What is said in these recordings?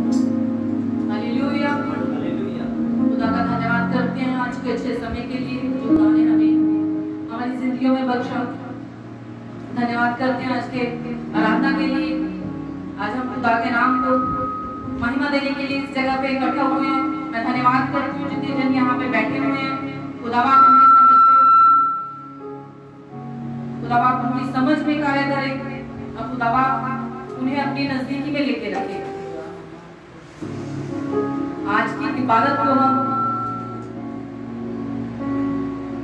Hallelujah. खुदा का धन्यवाद करते हैं आज के अच्छे समय के लिए जो खुदा ने हमें हमारी जिंदगियों में बख्शा। धन्यवाद करते हैं आज के आराधना के लिए। आज हम खुदा के नाम को महिमा देने के लिए इस जगह पे इकट्ठा हुए हैं। मैं धन्यवाद करती हूँ जितने जन यहाँ पे बैठे हुए हैं। खुदावा उनकी समझ में कार्य करे और खुदावा उन्हें अपनी नजदीकी में लेके रखे। आज की इबादत को हम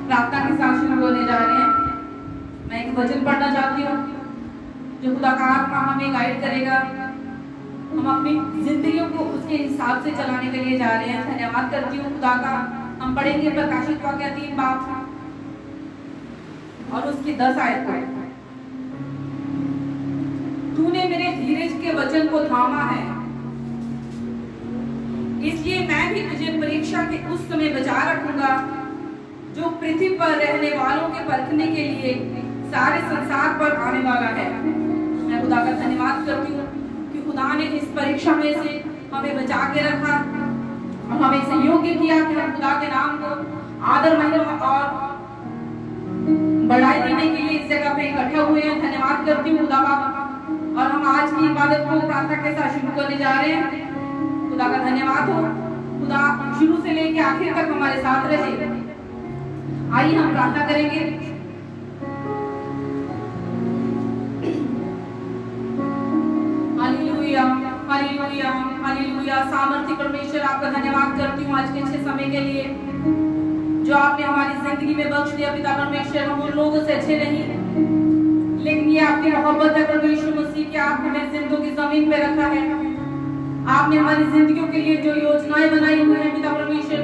प्रार्थना के साथ शुरू होने जा रहे हैं। मैं एक वचन पढ़ना चाहती हूँ जो खुदा का आत्मा हमें गाइड करेगा। हम अपनी जिंदगियों को उसके हिसाब से चलाने के लिए जा रहे हैं। धन्यवाद करती हूँ खुदा का। हम पढ़ेंगे प्रकाशित वाक्य 3 बाब और उसकी 10 आयत को। तूने मेरे धीरज के वचन को थामा है, इसलिए मैं भी तुझे परीक्षा के उस समय बचा रखूंगा जो पृथ्वी पर रहने वालों के परखने के लिए सारे संसार पर आने वाला है। मैं खुदा का धन्यवाद करती हूँ कि खुदा ने इस परीक्षा में से हमें बचा के रखा और हमें इसे योग्य किया कि हम खुदा के नाम को आदर महिमा और बढ़ाई देने के लिए इस जगह पे इकट्ठे हुए हैं। धन्यवाद करती हूँ खुदा बाबा। और हम आज की इबादत को प्रार्थना के साथ शुरू करने जा रहे हैं। खुदा का धन्यवाद हो। खुदा शुरू से लेकर आखिर तक हमारे साथ रहे। आइए हम प्रार्थना करेंगे। Hallelujah, hallelujah, hallelujah. सामर्थ्य परमेश्वर आपका धन्यवाद करती हूँ आज के अच्छे समय के लिए जो आपने हमारी जिंदगी में बख्श दिया। पिता परमेश्वर, हम उन लोगों से अच्छे नहीं, लेकिन ये आपकी मोहब्बत है परमेश्वर मसीह कि आपने हमें जिंदों की जमीन पे रखा है। आपने हमारी जिंदगियों के लिए जो योजनाएं बनाई हुई हैं पिता परमेश्वर,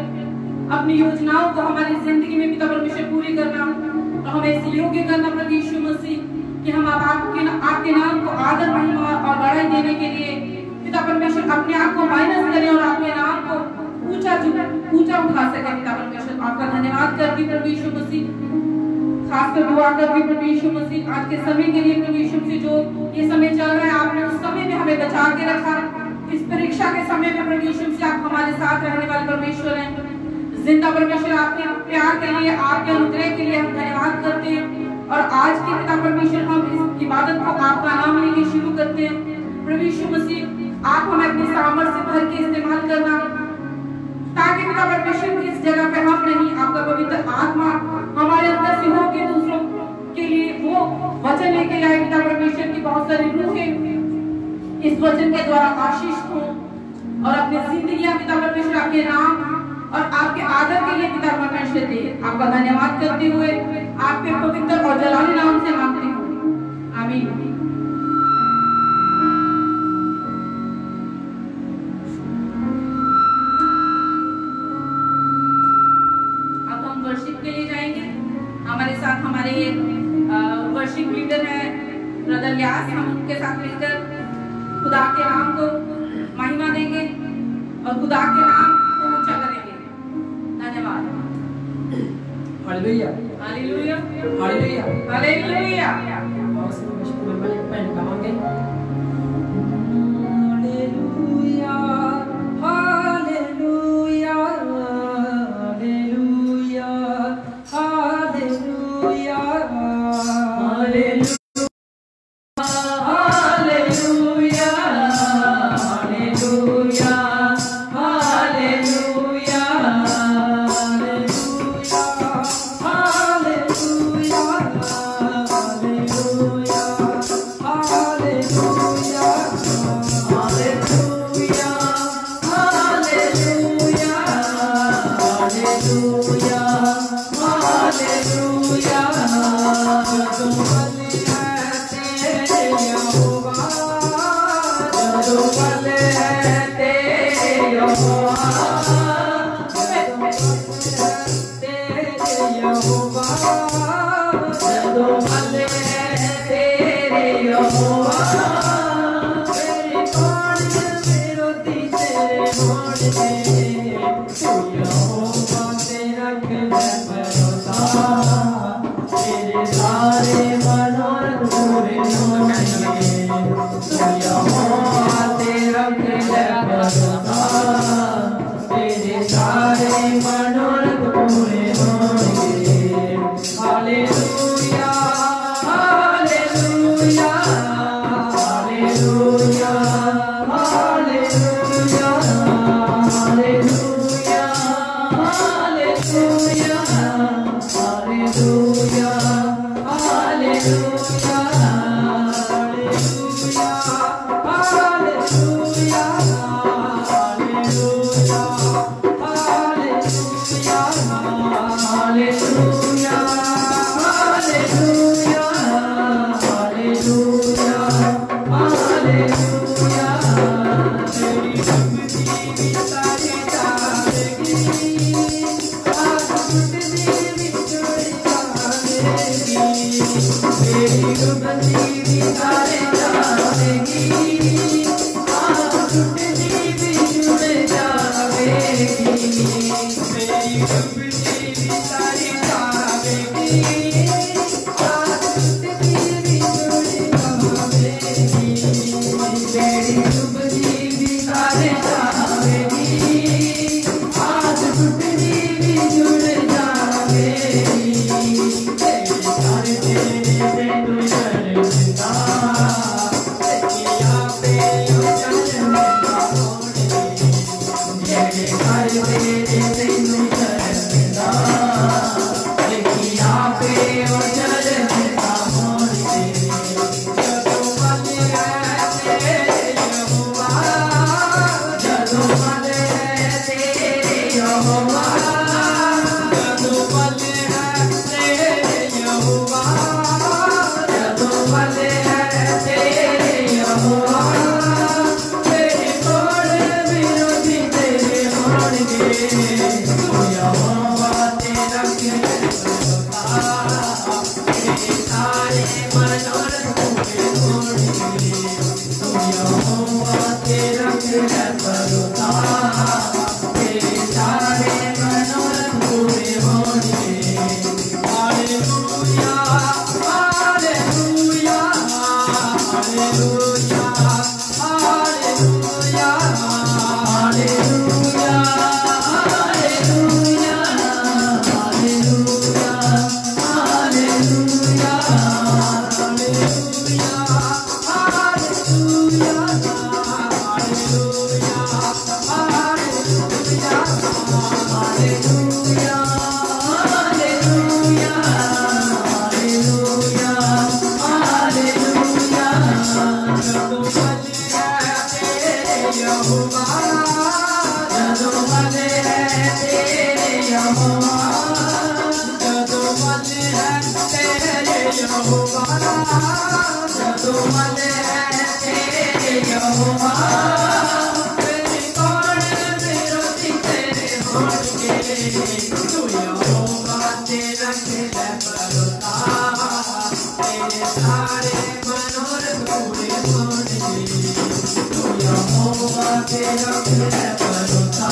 अपनी योजनाओं को हमारी जिंदगी में पिता परमेश्वर पूरी करना और हमें इस योग्य करना परमेश्वर मसीह कि हम आपके नाम को आदर महिमा और बढ़ाई देने के लिए पिता परमेश्वर अपने आप को माइनस करें और आपके नाम को ऊंचा उठा सके। पिता परमेश्वर आपका धन्यवाद करती परमेश्वर मसीह, खासकर दुआ करती परमेश्वर मसीह आज के समय के लिए। परमेश्वर मसीह जो ये समय चल रहा है, आपने उस समय में हमें बचा के रखा। इस परीक्षा के समय में परमेश्वर मसीह आप हमारे साथ रहने वाले परमेश्वर हैं। जिंदा परमेश्वर, आपके प्यार के लिए, आपके अनुग्रह के लिए हम धन्यवाद करते हैं। और आज के पिता परमेश्वर हम इस इबादत को आपका नाम लेके शुरू करते हैं। परमेश्वर मसीह आप हमें अपनी सामर्थ्य से भर के इस्तेमाल करना ताकि पिता परमेश्वर इस जगह पे हम नहीं, आपका पवित्र आत्मा हमारे अंदर से हो के दूसरों के लिए वो वचन लेके आए। पिता परमेश्वर की बहुत सारी रूहें इस वचन के द्वारा आशीष हो और अपनी जिंदगियां पिता परमेश्वर आपके नाम और आपके आदर के लिए पिता परमेश्वर दे। आपका धन्यवाद करते हुए आपके पवित्र और जलाली नाम से मांगती हूँ, आमीन। अब हम वर्शिप के लिए जाएंगे। हमारे साथ हमारे वर्शिप लीडर है ब्रदर यास। हम उनके साथ मिलकर खुदा के नाम को महिमा देंगे और खुदा के नाम को ऊंचा करेंगे। धन्यवाद। Hallelujah, hallelujah, hallelujah, hallelujah. बहुत से परमेश्वर में पहले गाएंगे। हालेलुया, हालेलुया, हालेलुया, हालेलुया, तेरे भरोसा, तेरे सारे मनोरथ पूरे होंगे। Hallelujah, hallelujah, hallelujah, hallelujah, hallelujah, hallelujah, hallelujah, hallelujah, hallelujah, hallelujah, hallelujah, hallelujah, hallelujah, तेरी भक्ति सारी जाएगी, आज टूटती बिछड़ जाएगी, तेरी भक्ति सारी जाएगी, आज टूटती बिछड़ जाएगी, तेरी भक्ति सारी जाएगी, आज टूटती बिछड़ जाएगी, तेरी भक्ति सारी जाएगी, आज टूटती बिछड़ जाएगी, तेरे सारे तेरे से तू शर्मिंदा, तकिया पे शर्मिंदा होने, तेरे सारे तेरे से तू शर्मिंदा, तकिया पे शर्मिंदा होने, जदों मन है तेरे यहोवा, जदों मन है तेरे यहोवा, जदों मन है तेरे यहोवा, जदों मन है तेरे यहोवा, तेरे तोड़ विरोधी तेरे होंगे, तू यहोवा तेरा भरोसा, तेरे सारे मनोरथ पूरे होंगे, तू यहोवा तेरा भरोसा, तेरे सारे मनोरथ पूरे होंगे। Hallelujah, hallelujah, hallelujah, hallelujah, hallelujah, hallelujah, hallelujah, hallelujah, hallelujah, hallelujah, hallelujah, hallelujah, hallelujah, जदों मन है तेरे यहोवा, जदों मन है तेरे यहोवा, जदों मन है तेरे यहोवा, जदों मन है तेरे यहोवा, तेरी कौन विरोधी तेरे होंगे, तू यहोवा तेरा भरोसा, तेरे सारे मनोरथ पूरे होंगे, तू यहोवा तेरा भरोसा,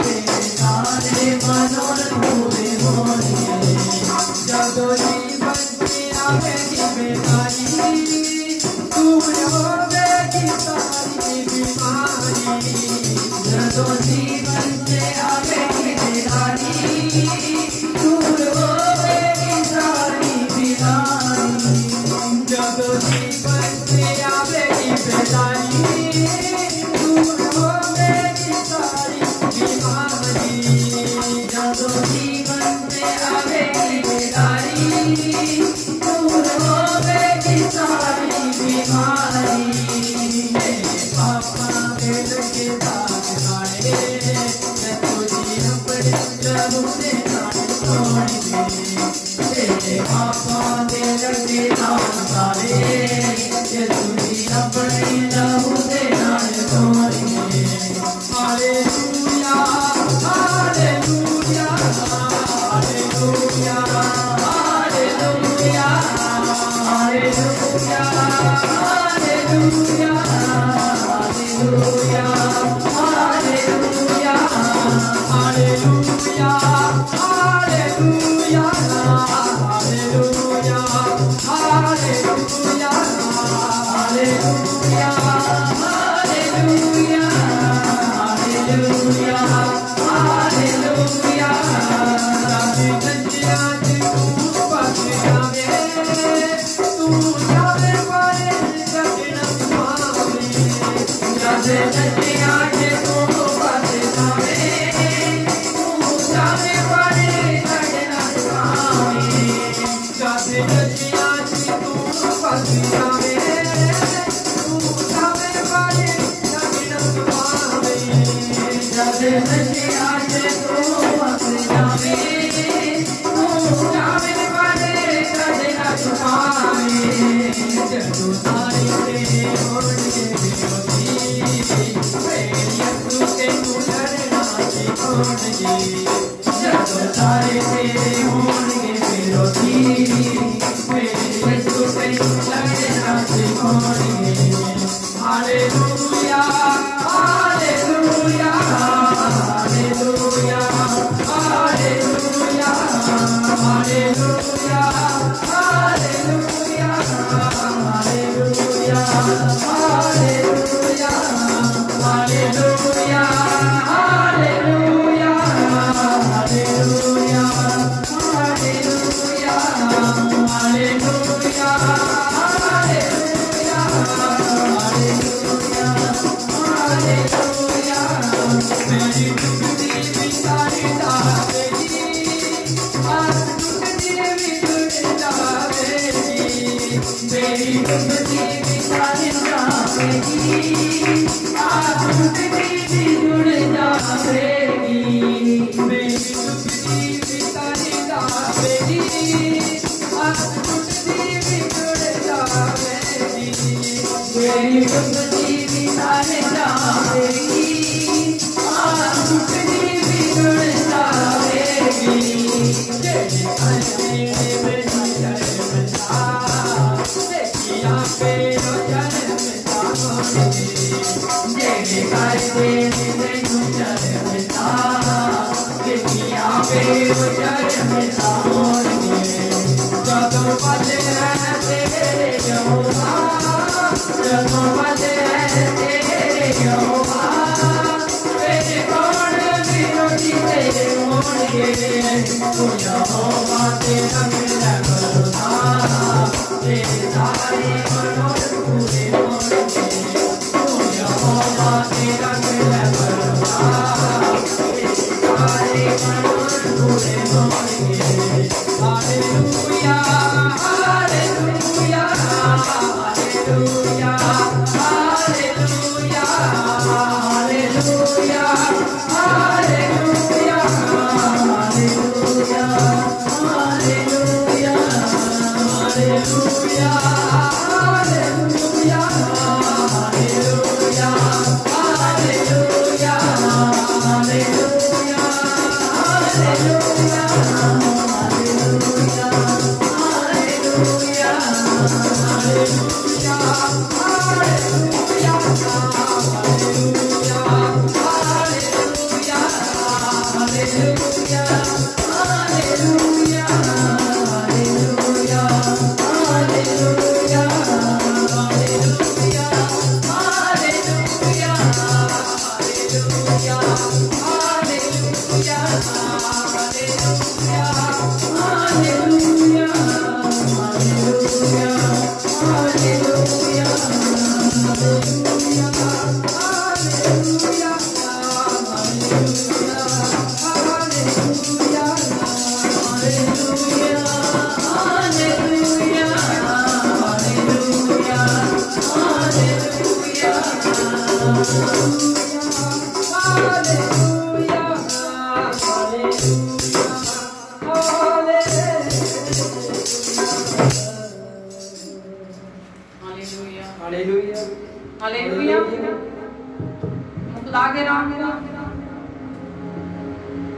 तेरे सारे मनोरथ पूरे होंगे, जदों जीवन में आवेगी बेकारी, दूर होवेगी सारी बीमारी, जदों जीवन में आवेगी बेकारी, दूर होवेगी सारी बीमारी, जदों जीवन में आवेगी बेकारी, दूर होवेगी सारी बीमारी, जदों जीवन में आवेगी बेकारी, दूर होवेगी सारी बीमारी, मेरे पापा दिल के दाग काढ़े, मैं तुझे अपने प्रभु से नाम तोड़े, तेरे पापा दिल के दाग काढ़े, मैं तुझे अपने प्रभु से नाम तोड़े। Hallelujah, hallelujah, hallelujah, hallelujah, hallelujah, hallelujah, hallelujah, hallelujah, hallelujah, hallelujah, hallelujah, hallelujah, hallelujah, hallelujah,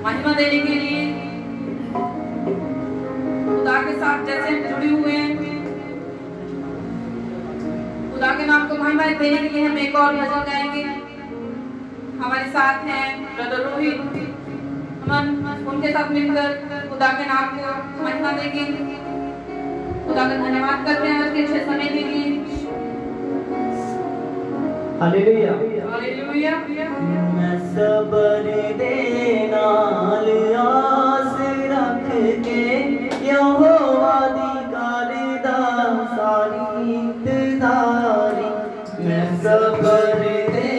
महिमा देने के लिए खुदा के साथ जैसे हम जुड़े हुए हैं, खुदा के नाम को महिमा देने के लिए हम एक और भजन गाएंगे। हमारे साथ हैं ब्रदर रोहित, हम उनके साथ मिलकर खुदा के नाम को महिमा देंगे। खुदा का धन्यवाद करते हैं आज के अच्छे समय के लिए। Hallelujah hallelujah. मैं सब्र दे नाल आस रख के यहोवा दी करदा सारी इंतजारी। मैं सब्र दे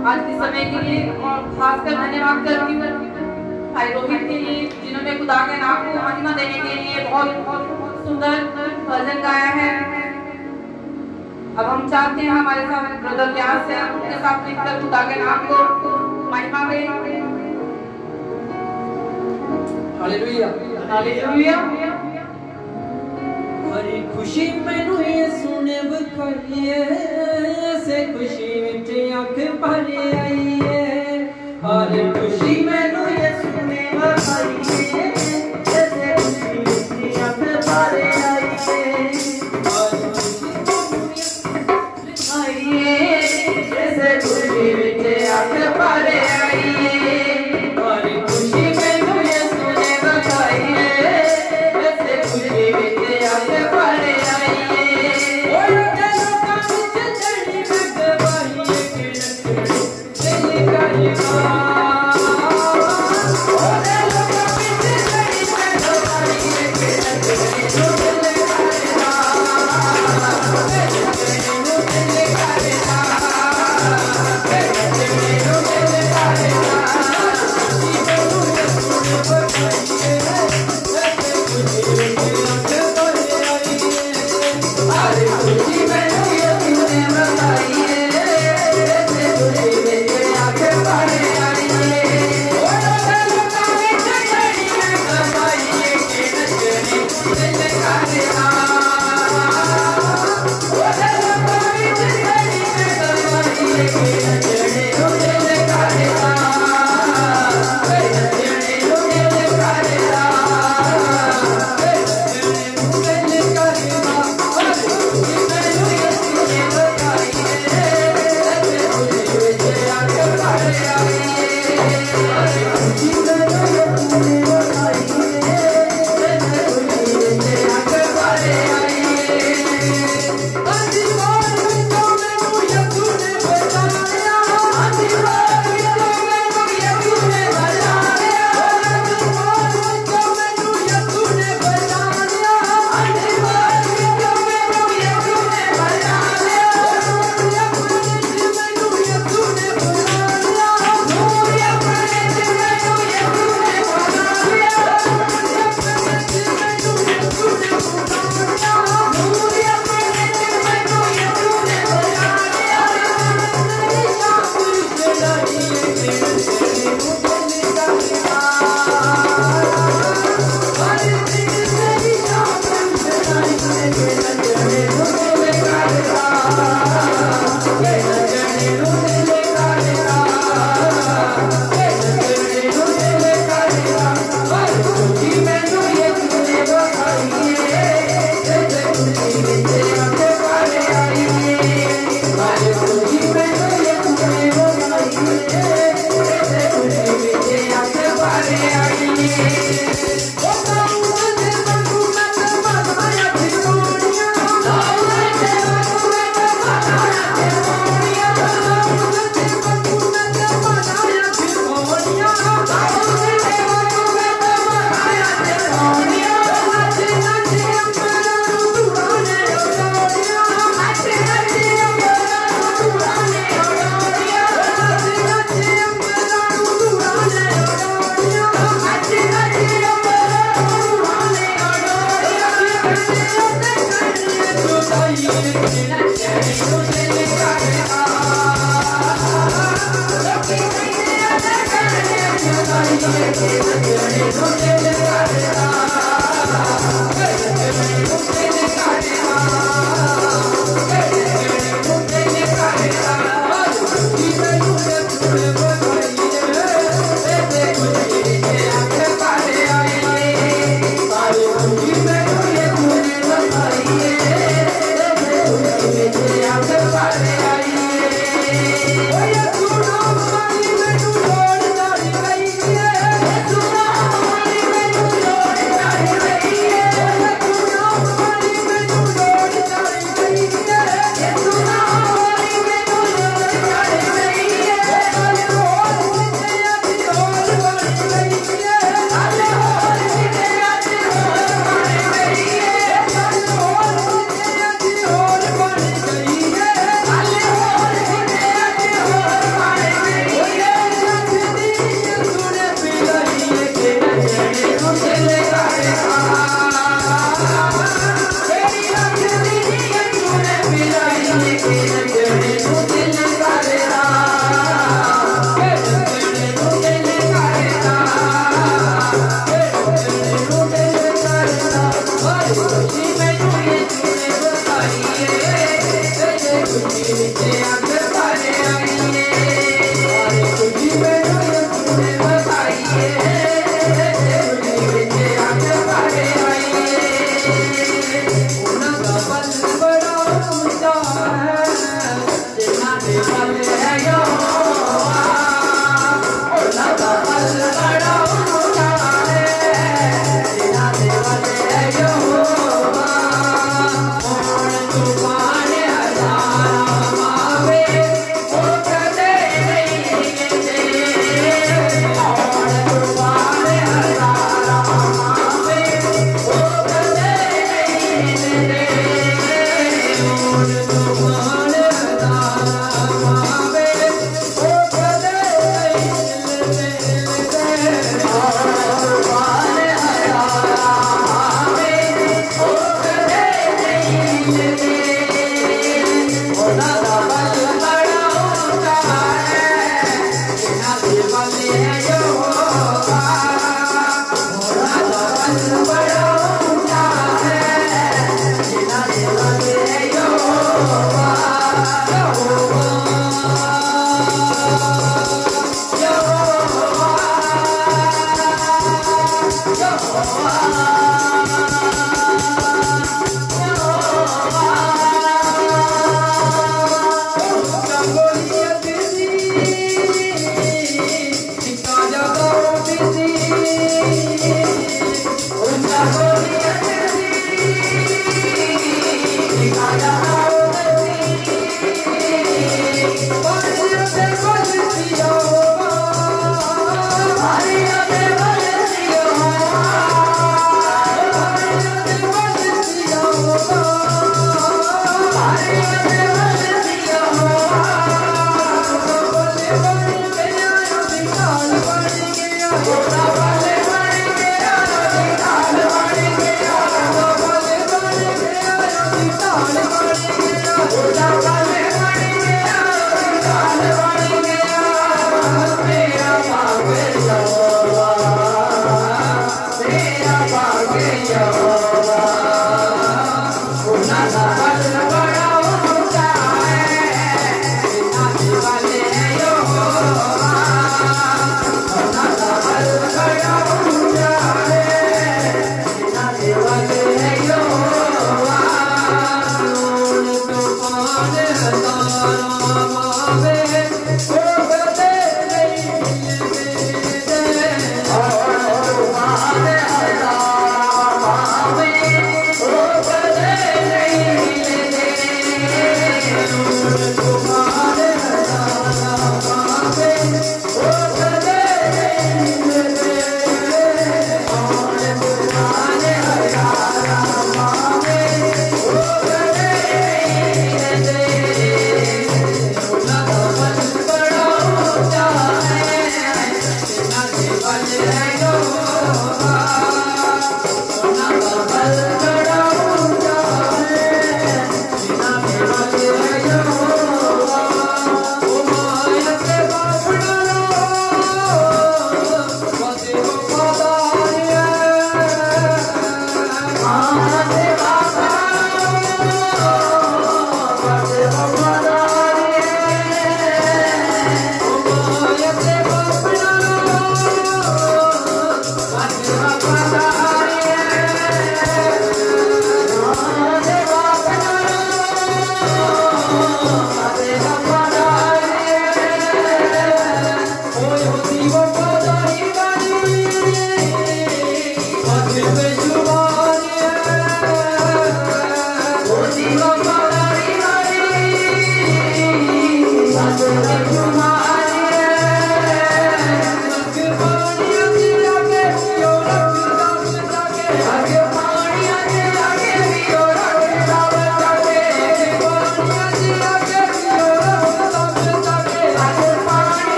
आज के समय के लिए, और खासकर धन्यवाद करती हूँ भाई रोहित के लिए, जिन्होंने खुदा के नाम को महिमा देने के लिए बहुत सुंदर भजन गाया है। अब हम चाहते हैं हमारे साथ ब्रदर व्यास से उनके साथ मिलकर खुदा के नाम को महिमा दें। Hallelujah hallelujah. हरी खुशी मैनू यीशु ने बखाई है, से खुशी विच अख भर आई है। हरी खुशी मैनू यीशु ने बखाई है, से खुशी विच अख भर आई है। हरी खुशी आई है, से खुशी विच अख भर आई है। हरी खुशी मैनू यीशु ने बखाई है, से खुशी विच अख भर आई है। ओ चलो काम चढ़ी मैं गवाही के नचड़े दिल का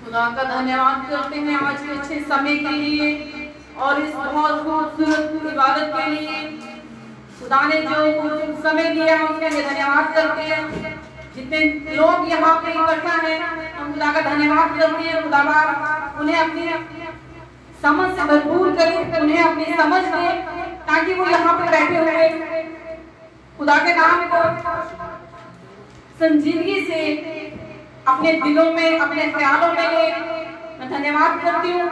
खुदा का धन्यवाद करते हैं आज के अच्छे समय के लिए और इस बहुत खूबसूरत इबादत के लिए। खुदा ने जो समय दिया उसके लिए धन्यवाद करते हैं। जितने लोग यहाँ पे इकट्ठा हैं हम खुदा का धन्यवाद करते हैं। खुदा बाप उन्हें अपनी समझ से भरपूर करे, उन्हें अपनी समझ दे ताकि वो यहाँ पे बैठे हुए खुदा के नाम को संजीदगी से अपने दिलों में, अपने ख्यालों में ले। मैं धन्यवाद करती हूँ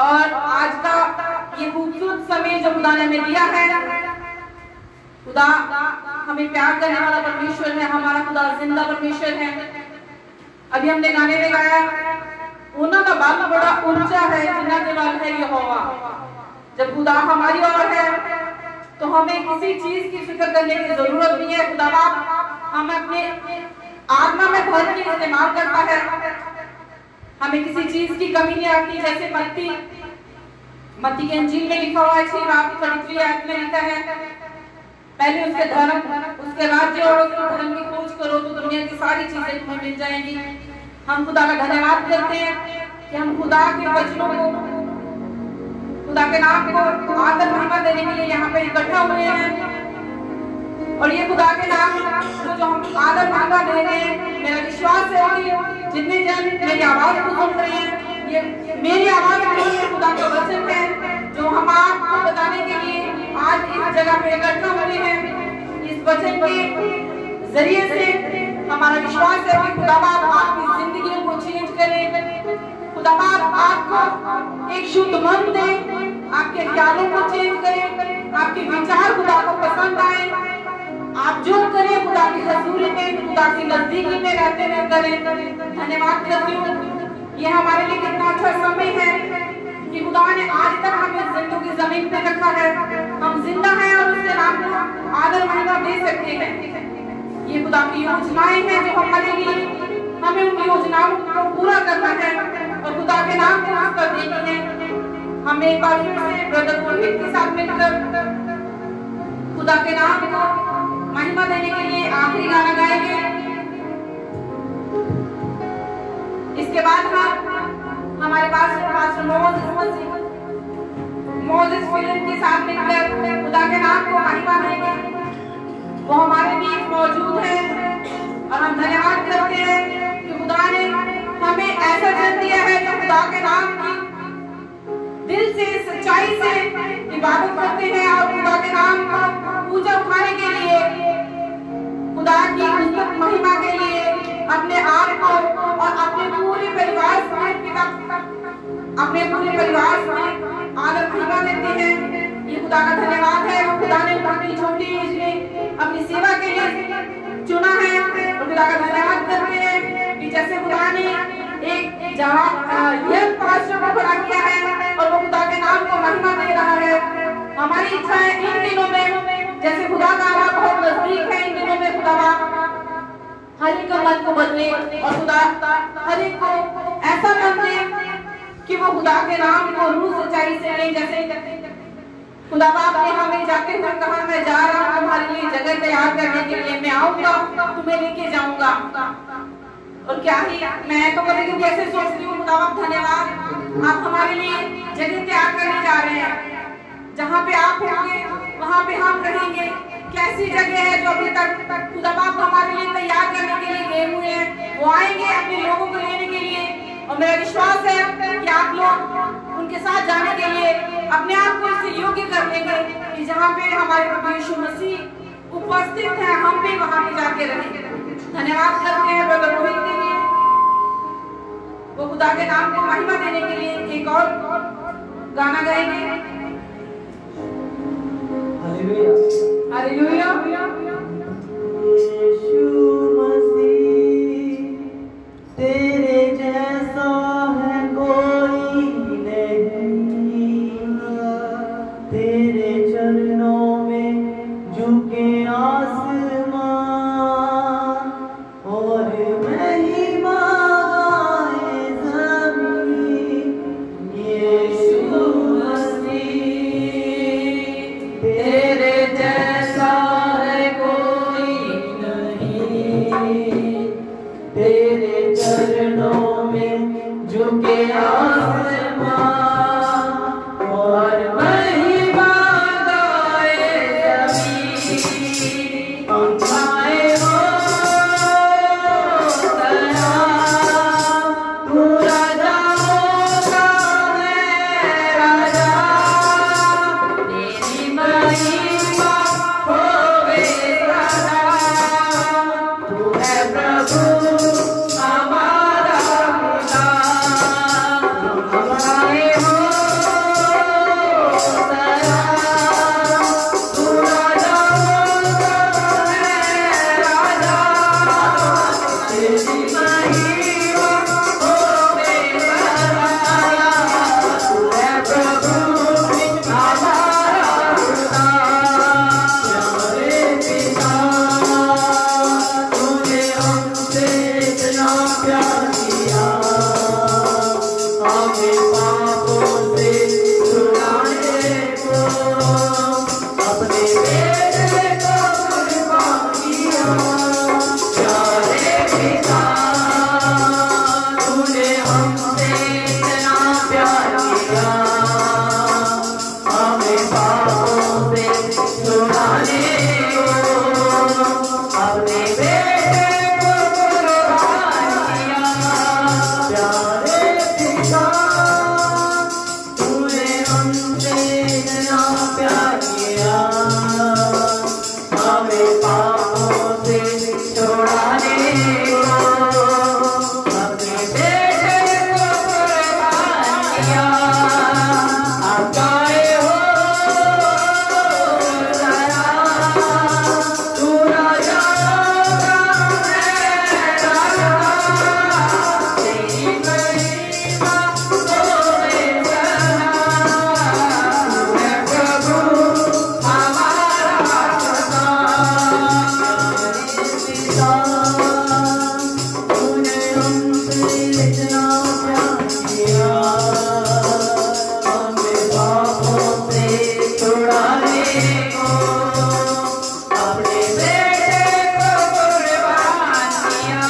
और आज का ये खूबसूरत समय जो खुदा ने हमें दिया है। खुदा हमें प्यार करने वाला परमेश्वर है, हमारा खुदा जिंदा परमेश्वर है। अभी हमने गाने में गाया उन्हों का बाल बड़ा ऊंचा है जिन्ना के बाल है यहोवा। जब खुदा हमारी ओर है तो हमें किसी चीज की फिक्र करने की जरूरत नहीं है। खुदा बाप हमें अपने आत्मा में भर के इस्तेमाल करता है, हमें किसी चीज की कमी नहीं आती। जैसे मत्ती के इंजील में लिखा हुआ है 6:33 आयत में लिखा है, पहले उसके धर्म, उसके राज्य और उसके धर्म की खोज करो तो दुनिया की सारी चीजें तुम्हें मिल जाएंगी। हम खुदा का धन्यवाद करते हैं कि हम खुदा के वचनों को, खुदा के नाम को आदर महिमा देने के लिए यहाँ पे इकट्ठा हुए हैं। और ये खुदा के नाम जो हम आदर महिमा दे रहे हैं, मेरा विश्वास है कि जितने जन मेरी आवाज को सुन रहे हैं, ये मेरी आवाज नहीं है, खुदा का वचन है जो हम आपको बताने के लिए आज इस जगह पे इकट्ठा हुए हैं। इस वचन के जरिए से हमारा विश्वास है कि खुदा बाप आपकी जिंदगी को चेंज करे। खुदा बाप आपको एक शुद्ध मन दे, आपके ख्यालों को चेंज करे, आपके विचार खुदा को पसंद आए। आप जो करें खुदा की हजूरी में, खुदा की नजदीकी में रहते हुए करें। धन्यवाद करती हूँ, ये हमारे लिए कितना अच्छा समय है कि खुदा ने आज तक हमें जिंदों की जमीन पे रखा है। हम जिंदा हैं और उसके नाम को आदर महिमा दे सकते हैं। ये खुदा की योजनाएं हैं जो हमारे लिए, हमें उन योजनाओं को पूरा करना है और खुदा के नाम को उसका देनी है। हम एक बार फिर से ब्रदर पुरोहित के साथ मिलकर खुदा के नाम को महिमा देने के लिए आखिरी गाना गाएंगे। इसके बाद हमारे पास पास्टर मोजेस फिल्म के साथ मिलकर खुदा के नाम को महिमा देंगे। वो हमारे बीच मौजूद है और हम धन्यवाद करते हैं कि खुदा ने हमें ऐसा जन दिया है जो खुदा के नाम की दिल से, सच्चाई से इबादत करते हैं और खुदा के नाम को पूजा उठाने के लिए, खुदा की उन्नत महिमा के लिए अपने आप को और अपने पूरे परिवार समेत आदर महिमा देते हैं। ये खुदा का धन्यवाद है। खुदा ने अपनी छोटी एज में अपनी सेवा के लिए चुना है और खुदा का धन्यवाद करते हैं कि जैसे खुदा ने एक जवान पास्टर को खड़ा किया है और वो खुदा के नाम को महिमा दे रहा है। हमारी इच्छा है इन दिनों में जैसे खुदा का आना बहुत नजदीक है, इन दिनों में खुदा हर एक का मन को बदले और खुदा हर एक को ऐसा मन दे कि वो खुदा के नाम को रूह सच्चाई से नहीं, जैसे खुदा बाप ने हमें जाते हुए कहा, मैं जा रहा हूँ तुम्हारे लिए जगह तैयार करने के लिए, मैं आऊंगा तुम्हें लेके जाऊंगा। और क्या ही मैं तो कभी कभी ऐसे सोचती हूँ, खुदा बाप धन्यवाद, आप हमारे लिए जगह तैयार करने जा रहे हैं, जहाँ पे आप होंगे वहाँ पे हम रहेंगे। कैसी जगह है जो अभी तक खुदा बाप हमारे लिए तैयार करने के लिए गए हुए हैं, वो आएंगे अपने लोगों को लेने के लिए। और मेरा विश्वास है कि आप लोग उनके साथ जाने के लिए अपने आप को इससे योग्य कर लेंगे कि जहाँ पे हमारे प्रभु यीशु मसीह उपस्थित है, हम भी वहाँ पे जाके रहेंगे। धन्यवाद करते हैं ब्रदर रोहित के लिए, वो खुदा के नाम को महिमा देने के लिए एक और गाना गाएंगे। हालेलुया। यीशु मसीह तेरे जैसा है कोई नहीं, तेरे चरणों में झुके आसमान और महिमा गाए ज़मीन। यीशु मसीह तेरे जैसा है कोई नहीं, तेरे चरणों में झुके आसमान और महिमा गाए ज़मीन। हम गाए हो सलाम, तू राजाओं का है राजा, तेरी महिमा होवे सदा। तू है प्रभु हमारा खुदा, हम गाए हो सलाम, तू राजाओं का है राजा, तेरी महिमा होवे सदा। तू है प्रभु हमारा खुदा। प्यारे पिता, तूने हमसे इतना प्यार किया, हमें पापों से छुड़ाने को अपने बेटे को कुर्बान किया। प्यारे पिता, तूने हमसे इतना प्यार किया, हमें पापों से छुड़ाने को अपने बेटे को कुर्बान किया। प्यारे पिता, तूने हमसे इतना प्यार किया, हमें पापों से छुड़ाने को अपने बेटे को कुर्बान किया। आप गाए हो सलाम, तू राजाओं का है राजा, तेरी महिमा होवे सदा। तू है प्रभु हमारा खुदा। पिता, तूने हमसे इतना प्यार किया, हमें पापों से छुड़ाने को अपने बेटे को कुर्बान किया।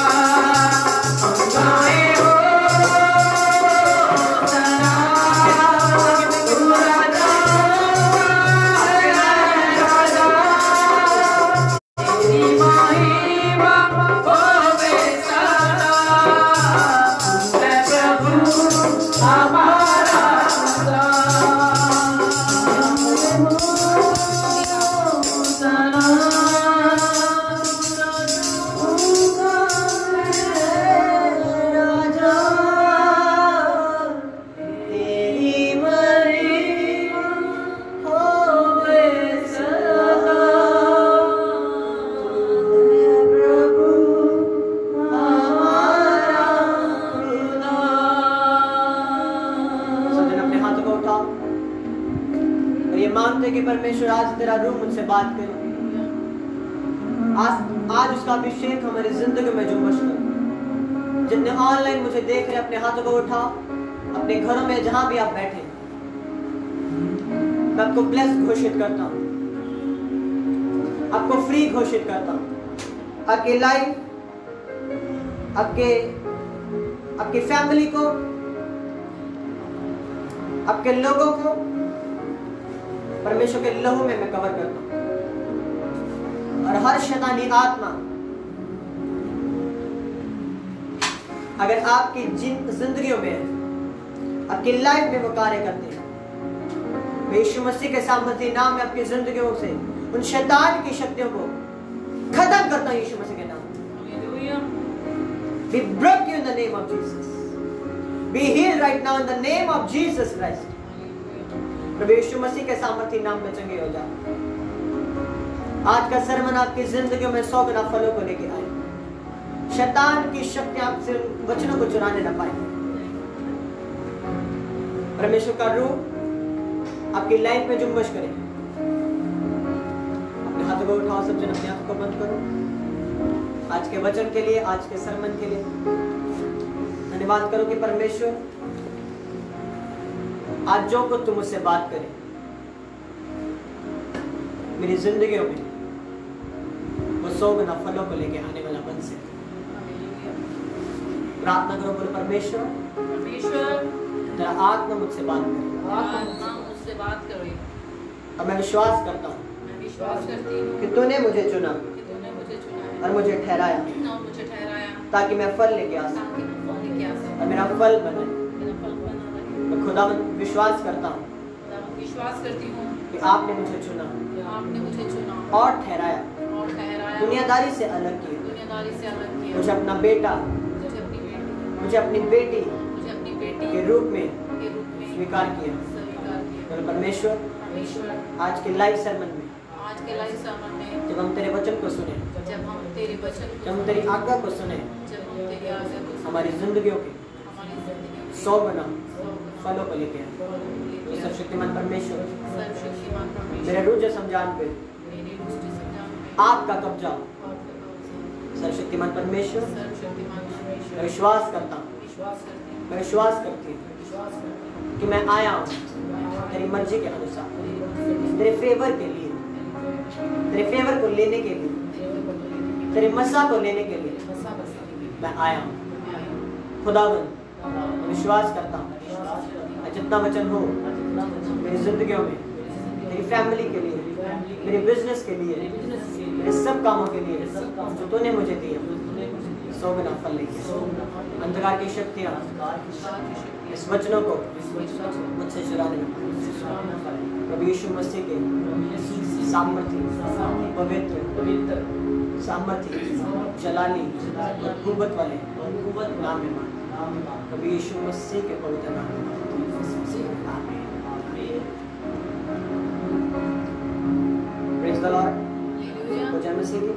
हम गाए हो सलाम, तू राजाओं का है राजा, तेरी महिमा होवे सदा। तू है प्रभु हमारा खुदा। मानते कि परमेश्वर आज तेरा रूह मुझसे बात करे, आज उसका अभिषेक हमारी जिंदगी में जो बच करे। जितने ऑनलाइन मुझे देख रहे अपने हाथों को उठा, अपने घरों में जहां भी आप बैठे, मैं आपको ब्लेस घोषित करता हूं, आपको फ्री घोषित करता हूं। आपकी लाइफ, आपकी फैमिली को, आपके लोगों को परमेश्वर के लहू में मैं कवर करता हूं। और हर शैतानी आत्मा अगर आपकी जिंदगियों में, आपकी लाइफ में वो कार्य करते हैं, यीशु मसीह के सामर्थ्य नाम में आपकी जिंदगियों से उन शैतान की शक्तियों को खत्म करता हूं यीशु मसीह के नाम। We broke you in the name of Jesus. Be healed right now in the name of Jesus Christ. प्रभु यीशु मसीह के सामर्थ्य नाम में चंगे हो जाओ। आज का सरमन आपकी जिंदगियों में 100 गुना फलों को लेके आए। शैतान की शक्ति आपसे वचनों को चुराने न पाए। परमेश्वर का रूह आपकी लाइफ में जुम्बश करे। अपने हाथों को उठाओ, सब जन अपनी आंखों को बंद करो। आज के वचन के लिए, आज के सरमन के लिए धन्यवाद करो कि परमेश्वर आज जो को तुम मुझसे बात करे मेरी जिंदगियों में वो 100 गुना फलों को लेके आने वाला बन सके। प्रार्थना करो, बोलो परमेश्वर तेरा आत्मा मुझसे बात करे, मुझसे बात करे। और मैं विश्वास करता हूँ कि तूने मुझे चुना और मुझे ठहराया ताकि मैं फल लेके आ सकूं और मेरा फल बने। मैं खुदा विश्वास करता हूँ कि आपने मुझे चुना और ठहराया, दुनियादारी से अलग किया, मुझे अपना बेटा, मुझे अपनी बेटी के रूप में स्वीकार किया। परमेश्वर आज के लाइव सरमन में जब हम तेरे वचन को सुने, जब हम तेरी आज्ञा को सुने, हमारी जिंदगियों के 100 गुना फलों को लेके आए। सर्वशक्तिमान परमेश्वर मेरे रूह जो समझान पे आपका कब्जा, सर्वशक्तिमान परमेश्वर मैं विश्वास करता हूँ, मैं विश्वास करती हूँ कि मैं आया हूँ तेरी मर्जी के अनुसार, तेरे फेवर के लिए, तेरे फेवर को लेने के लिए, तेरे मसा को लेने के लिए मैं आया हूँ। खुदावन विश्वास करता हूँ जितना वचन हो मेरी जिंदगियों में, मेरी फैमिली के लिए, मेरे बिजनेस के लिए, मेरे सब कामों के लिए जो तूने मुझे दिया 100 गुना फल लेके। अंधकार की शक्तियाँ इस वचनों को मुझसे चुराने न पाए। प्रभु यीशु मसीह के सामर्थ्य, पवित्र सामर्थ्य, जलाली और कुव्वत वाले नाम में मान, प्रभु यीशु मसीह के पवित्र नाम में मान। Praise the Lord. जय मसीह की।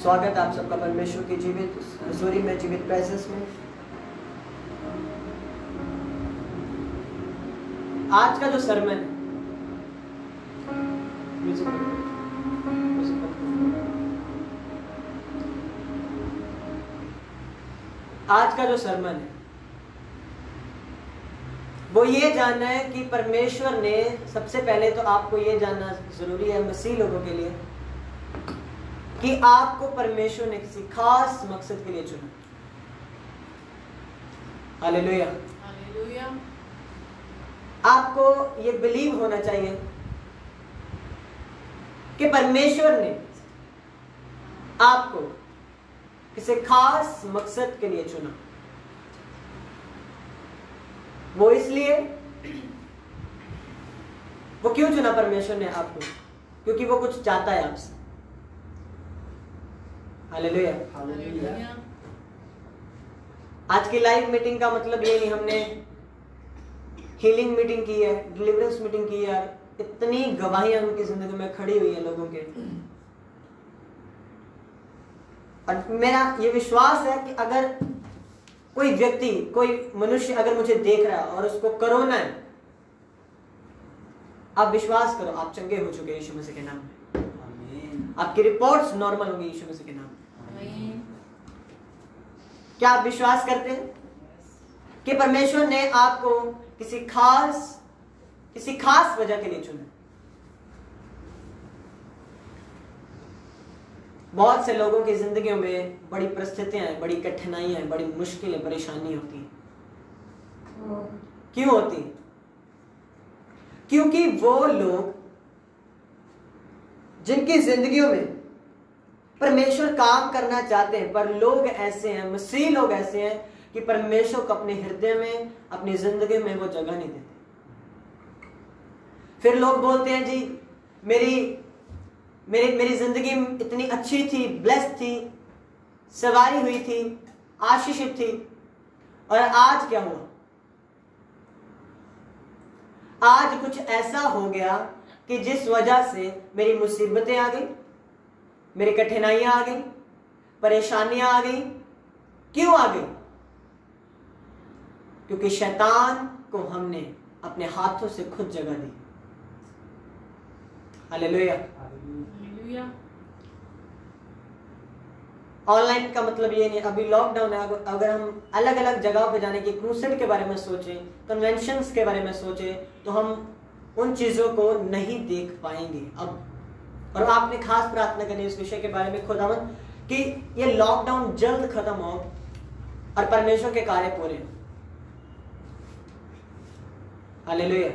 स्वागत है आप सबका परमेश्वर की जीवित हजूरी में, जीवित प्रेजेंस में। आज का जो सरमन है, आज का जो सरमन है वो ये जानना है कि परमेश्वर ने, सबसे पहले तो आपको ये जानना जरूरी है मसीह लोगों के लिए कि आपको परमेश्वर ने किसी खास मकसद के लिए चुना। हालेलुया। आपको ये बिलीव होना चाहिए कि परमेश्वर ने आपको किसी खास मकसद के लिए चुना। वो इसलिए, वो क्यों चुना परमेश्वर ने आपको? क्योंकि वो कुछ चाहता है आपसे। हालेलुया। आज की लाइव मीटिंग का मतलब ये नहीं हमने हीलिंग मीटिंग की है, डिलीवरेंस मीटिंग की है, इतनी गवाहियां उनकी जिंदगी में खड़ी हुई है लोगों के। और मेरा ये विश्वास है कि अगर कोई व्यक्ति, कोई मनुष्य अगर मुझे देख रहा है और उसको कोरोना है, आप विश्वास करो आप चंगे हो चुके यीशु मसीह के नाम में। आपकी रिपोर्ट्स नॉर्मल होंगी यीशु मसीह के नाम में। क्या आप विश्वास करते हैं? कि परमेश्वर ने आपको किसी खास वजह के लिए चुना। बहुत से लोगों की जिंदगियों में बड़ी परिस्थितियां हैं, बड़ी कठिनाइयां हैं, बड़ी मुश्किलें, परेशानी होती हैं। क्यों होती? क्योंकि वो लोग जिनकी जिंदगियों में परमेश्वर काम करना चाहते हैं, पर लोग ऐसे हैं, मसीह लोग ऐसे हैं कि परमेश्वर को अपने हृदय में, अपनी जिंदगी में वो जगह नहीं देते। फिर लोग बोलते हैं, जी मेरी जिंदगी इतनी अच्छी थी, ब्लेस्ड थी, सवारी हुई थी, आशीषित थी, और आज क्या हुआ? आज कुछ ऐसा हो गया कि जिस वजह से मेरी मुसीबतें आ गई, मेरी कठिनाइयां आ गई, परेशानियां आ गई। क्यों आ गई? क्योंकि शैतान को हमने अपने हाथों से खुद जगह दी। हालेलुया। ऑनलाइन का मतलब ये नहीं, अभी लॉकडाउन है, अगर हम अलग अलग जगहों पे जाने की, क्रूसेड के बारे में सोचें, कन्वेंशंस के बारे में सोचें, तो हम उन चीजों को नहीं देख पाएंगे अब। और आपने खास प्रार्थना करनी इस विषय के बारे में खुदावंद कि ये लॉकडाउन जल्द खत्म हो और परमेश्वर के कार्य पूरे हो। हालेलुया।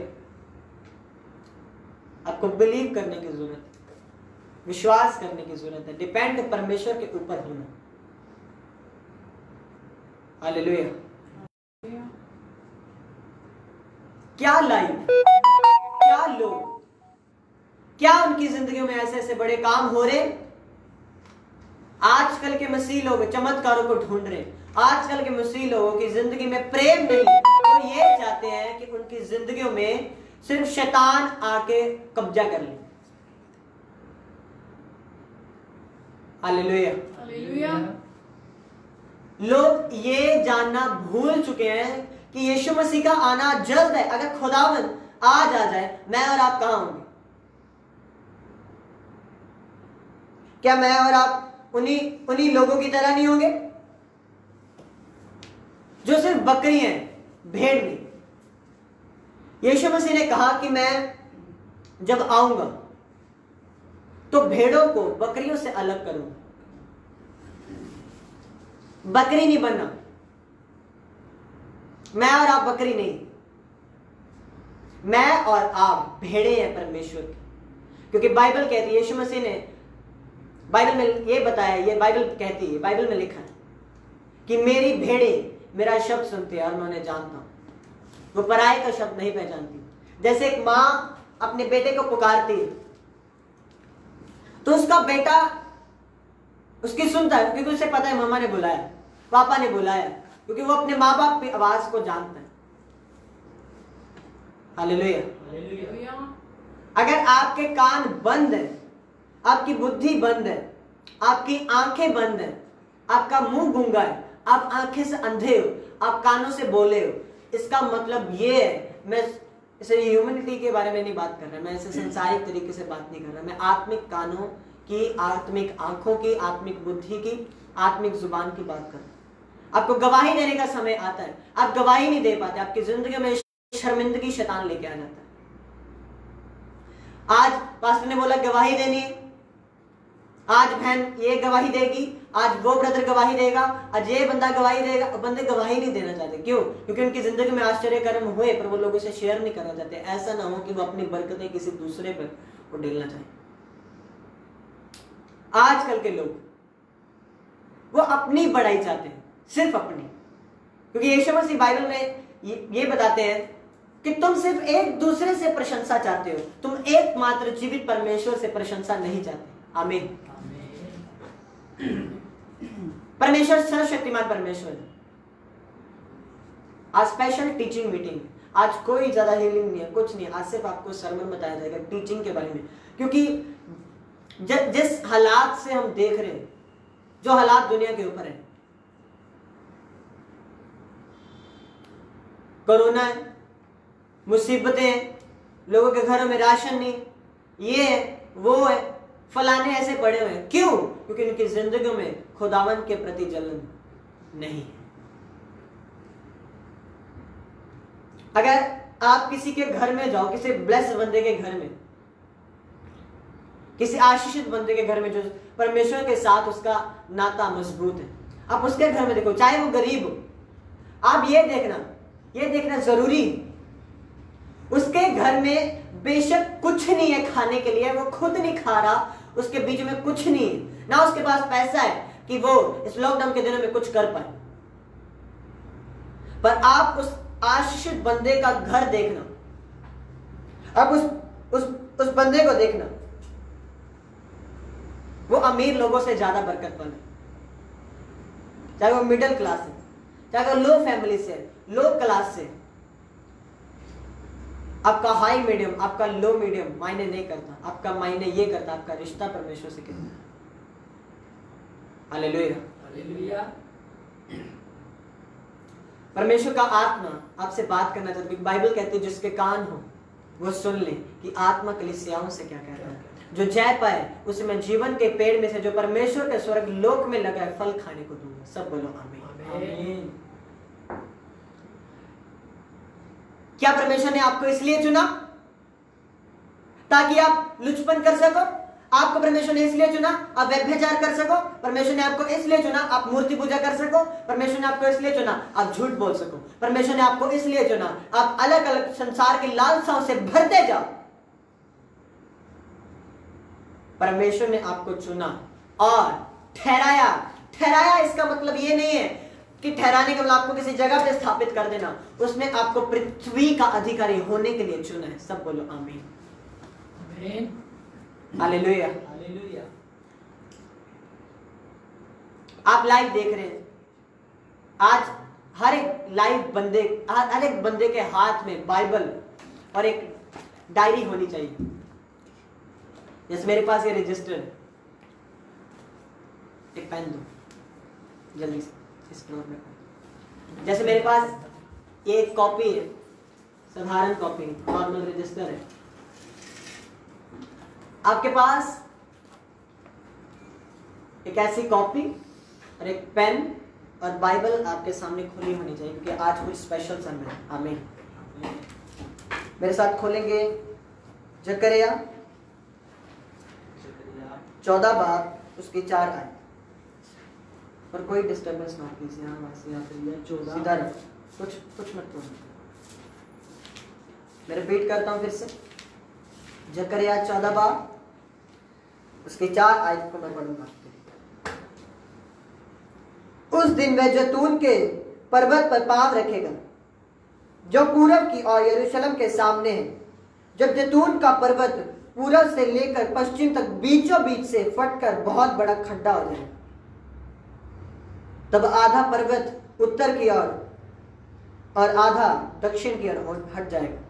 आपको बिलीव करने की जरूरत है, विश्वास करने की जरूरत है, डिपेंड परमेश्वर के ऊपर होना। हालेलुया। क्या लाइफ, क्या लोग, क्या उनकी जिंदगियों में ऐसे ऐसे बड़े काम हो रहे। आजकल के मसीह लोग चमत्कारों को ढूंढ रहे। आजकल के मसीह लोगों की जिंदगी में प्रेम नहीं, वो तो ये चाहते हैं कि उनकी जिंदगियों में सिर्फ शैतान आके कब्जा कर ले। हालेलुया। हालेलुया। लोग ये जानना भूल चुके हैं कि यीशु मसीह का आना जल्द है। अगर खुदावंद आज आ जाए, मैं और आप कहां होंगे? क्या मैं और आप उन्हीं लोगों की तरह नहीं होंगे जो सिर्फ बकरी हैं, भेड़ नहीं? यीशु मसीह ने कहा कि मैं जब आऊंगा तो भेड़ों को बकरियों से अलग करूंगा। बकरी नहीं बनना, मैं और आप बकरी नहीं, मैं और आप भेड़े हैं परमेश्वर की। क्योंकि बाइबल कहती है, यीशु मसीह ने बाइबल में ये बताया, ये बाइबल कहती है, बाइबल में लिखा है कि मेरी भेड़े मेरा शब्द सुनती है और मैं उन्हें जानता हूं। वो पराये का शब्द नहीं पहचानती। जैसे एक मां अपने बेटे को पुकारती है तो उसका बेटा उसकी सुनता है, क्योंकि उसे पता है मम्मा ने बुलाया, पापा ने बुलाया, क्योंकि वो अपने माँ बाप की आवाज को जानता है। हालेलुया। अगर आपके कान बंद है, आपकी बुद्धि बंद है, आपकी आंखें बंद है, आपका मुंह गूंगा है, आप आंखें से अंधे हो, आप कानों से बोले हो, इसका मतलब ये है, मैं इसे ह्यूमैनिटी के बारे में नहीं बात कर रहा, मैं इसे संसारिक तरीके से बात नहीं कर रहा, मैं आत्मिक कानों की, आत्मिक आंखों की, आत्मिक बुद्धि की, आत्मिक जुबान की बात कर रहा हूं। आपको गवाही देने का समय आता है, आप गवाही नहीं दे पाते, आपकी जिंदगी में शर्मिंदगी शैतान लेके आ जाता है। आज पास्टर ने बोला गवाही देनी है, आज बहन ये गवाही देगी, आज वो ब्रदर गवाही देगा, आज ये बंदा गवाही देगा। बंदे गवाही नहीं देना चाहते, क्यों? क्योंकि उनकी जिंदगी में आश्चर्य कर्म हुए पर वो लोगों से शेयर नहीं करना चाहते। ऐसा ना हो कि वो अपनी बरकतें किसी दूसरे पर उड़ेलना चाहे। आजकल के लोग वो अपनी बड़ाई चाहते हैं, सिर्फ अपनी। क्योंकि यीशु मसीह बाइबल में ये बताते हैं कि तुम सिर्फ एक दूसरे से प्रशंसा चाहते हो, तुम एकमात्र जीवित परमेश्वर से प्रशंसा नहीं चाहते। आमीन। परमेश्वर सर्वशक्तिमान परमेश्वर है। आज स्पेशल टीचिंग मीटिंग, आज कोई ज्यादा हीलिंग नहीं है, कुछ नहीं, आज सिर्फ आपको सरमन बताया जाएगा टीचिंग के बारे में। क्योंकि जिस हालात से हम देख रहे हैं, जो हालात दुनिया के ऊपर है, कोरोना है, मुसीबतें हैं, लोगों के घरों में राशन नहीं, ये है वो है, फलाने ऐसे पड़े हुए हैं। क्यों? क्योंकि उनकी जिंदगी में खुदावंद के प्रति जलन नहीं है। अगर आप किसी के घर में जाओ, किसी ब्लेस्ड बंदे के घर में, किसी आशीषित बंदे के घर में जो परमेश्वर के साथ उसका नाता मजबूत है, आप उसके घर में देखो, चाहे वो गरीब हो, आप ये देखना जरूरी है, उसके घर में बेशक कुछ नहीं है खाने के लिए, वो खुद नहीं खा रहा, उसके बीच में कुछ नहीं है, ना उसके पास पैसा है कि वो इस लॉकडाउन के दिनों में कुछ कर पाए, पर आप उस आशीषित बंदे का घर देखना, आप उस बंदे को देखना, वो अमीर लोगों से ज्यादा बरकतमंद है, चाहे वो मिडिल क्लास है, चाहे वो लो फैमिली से, लो क्लास से। आपका हाई मीडियम, आपका लो मीडियम मायने नहीं करता, आपका मायने ये करता आपका रिश्ता परमेश्वर से कितना है। Hallelujah, hallelujah. परमेश्वर का आत्मा आपसे बात करना चाहता है। बाइबल कहती है जिसके कान हो वो सुन ले कि आत्मा कलीसियाओं से क्या कह रहा है। जो जय पाए उसे मैं जीवन के पेड़ में से जो परमेश्वर के स्वर्ग लोक में लगा है फल खाने को दूंगा। सब बोलो आमीन। क्या परमेश्वर ने आपको इसलिए चुना ताकि आप लुचपन कर सको? आपको परमेश्वर ने इसलिए चुना आप व्यभिचार कर सको? परमेश्वर ने आपको इसलिए चुना आप मूर्ति पूजा कर सको? परमेश्वर ने आपको इसलिए चुना आप झूठ बोल सको? परमेश्वर ने आपको इसलिए चुना आप अलग अलग संसार की लालसाओं से भरते जाओ? परमेश्वर ने आपको चुना और ठहराया। ठहराया इसका मतलब ये नहीं है कि ठहराने का मतलब आपको किसी जगह पे स्थापित कर देना। उसने आपको पृथ्वी का अधिकारी होने के लिए चुना है। सब बोलो आमीन, आमीन, हालेलुया, हालेलुया। आप लाइव देख रहे हैं, आज हर एक बंदे के हाथ में बाइबल और एक डायरी होनी चाहिए। जैसे मेरे पास ये रजिस्टर है, एक पेन दो जल्दी से इस फ्लोर में। जैसे मेरे पास ये एक कॉपी है, साधारण कॉपी, नॉर्मल रजिस्टर है। आपके पास एक ऐसी कॉपी और एक पेन और बाइबल आपके सामने खुली होनी चाहिए, क्योंकि आज कुछ स्पेशल समय है। आमीन। मेरे साथ खोलेंगे जकरिया 14 बाब उसकी 4 आयत। और कोई डिस्टर्बेंस ना कीजिए, सीधा रखो, कुछ मत बोलो। मैं रिपीट करता हूं फिर से, जकरिया 14 बाब उसकी 4 आयत को मैं पढ़ूंगा। उस दिन वह जैतून के पर्वत पर पांव रखेगा जो पूरब की और यरूशलेम के सामने है। जब जैतून का पर्वत पूरब से लेकर पश्चिम तक बीचों बीच से फटकर बहुत बड़ा खड्डा हो जाए, तब आधा पर्वत उत्तर की ओर और आधा दक्षिण की ओर हट जाएगा।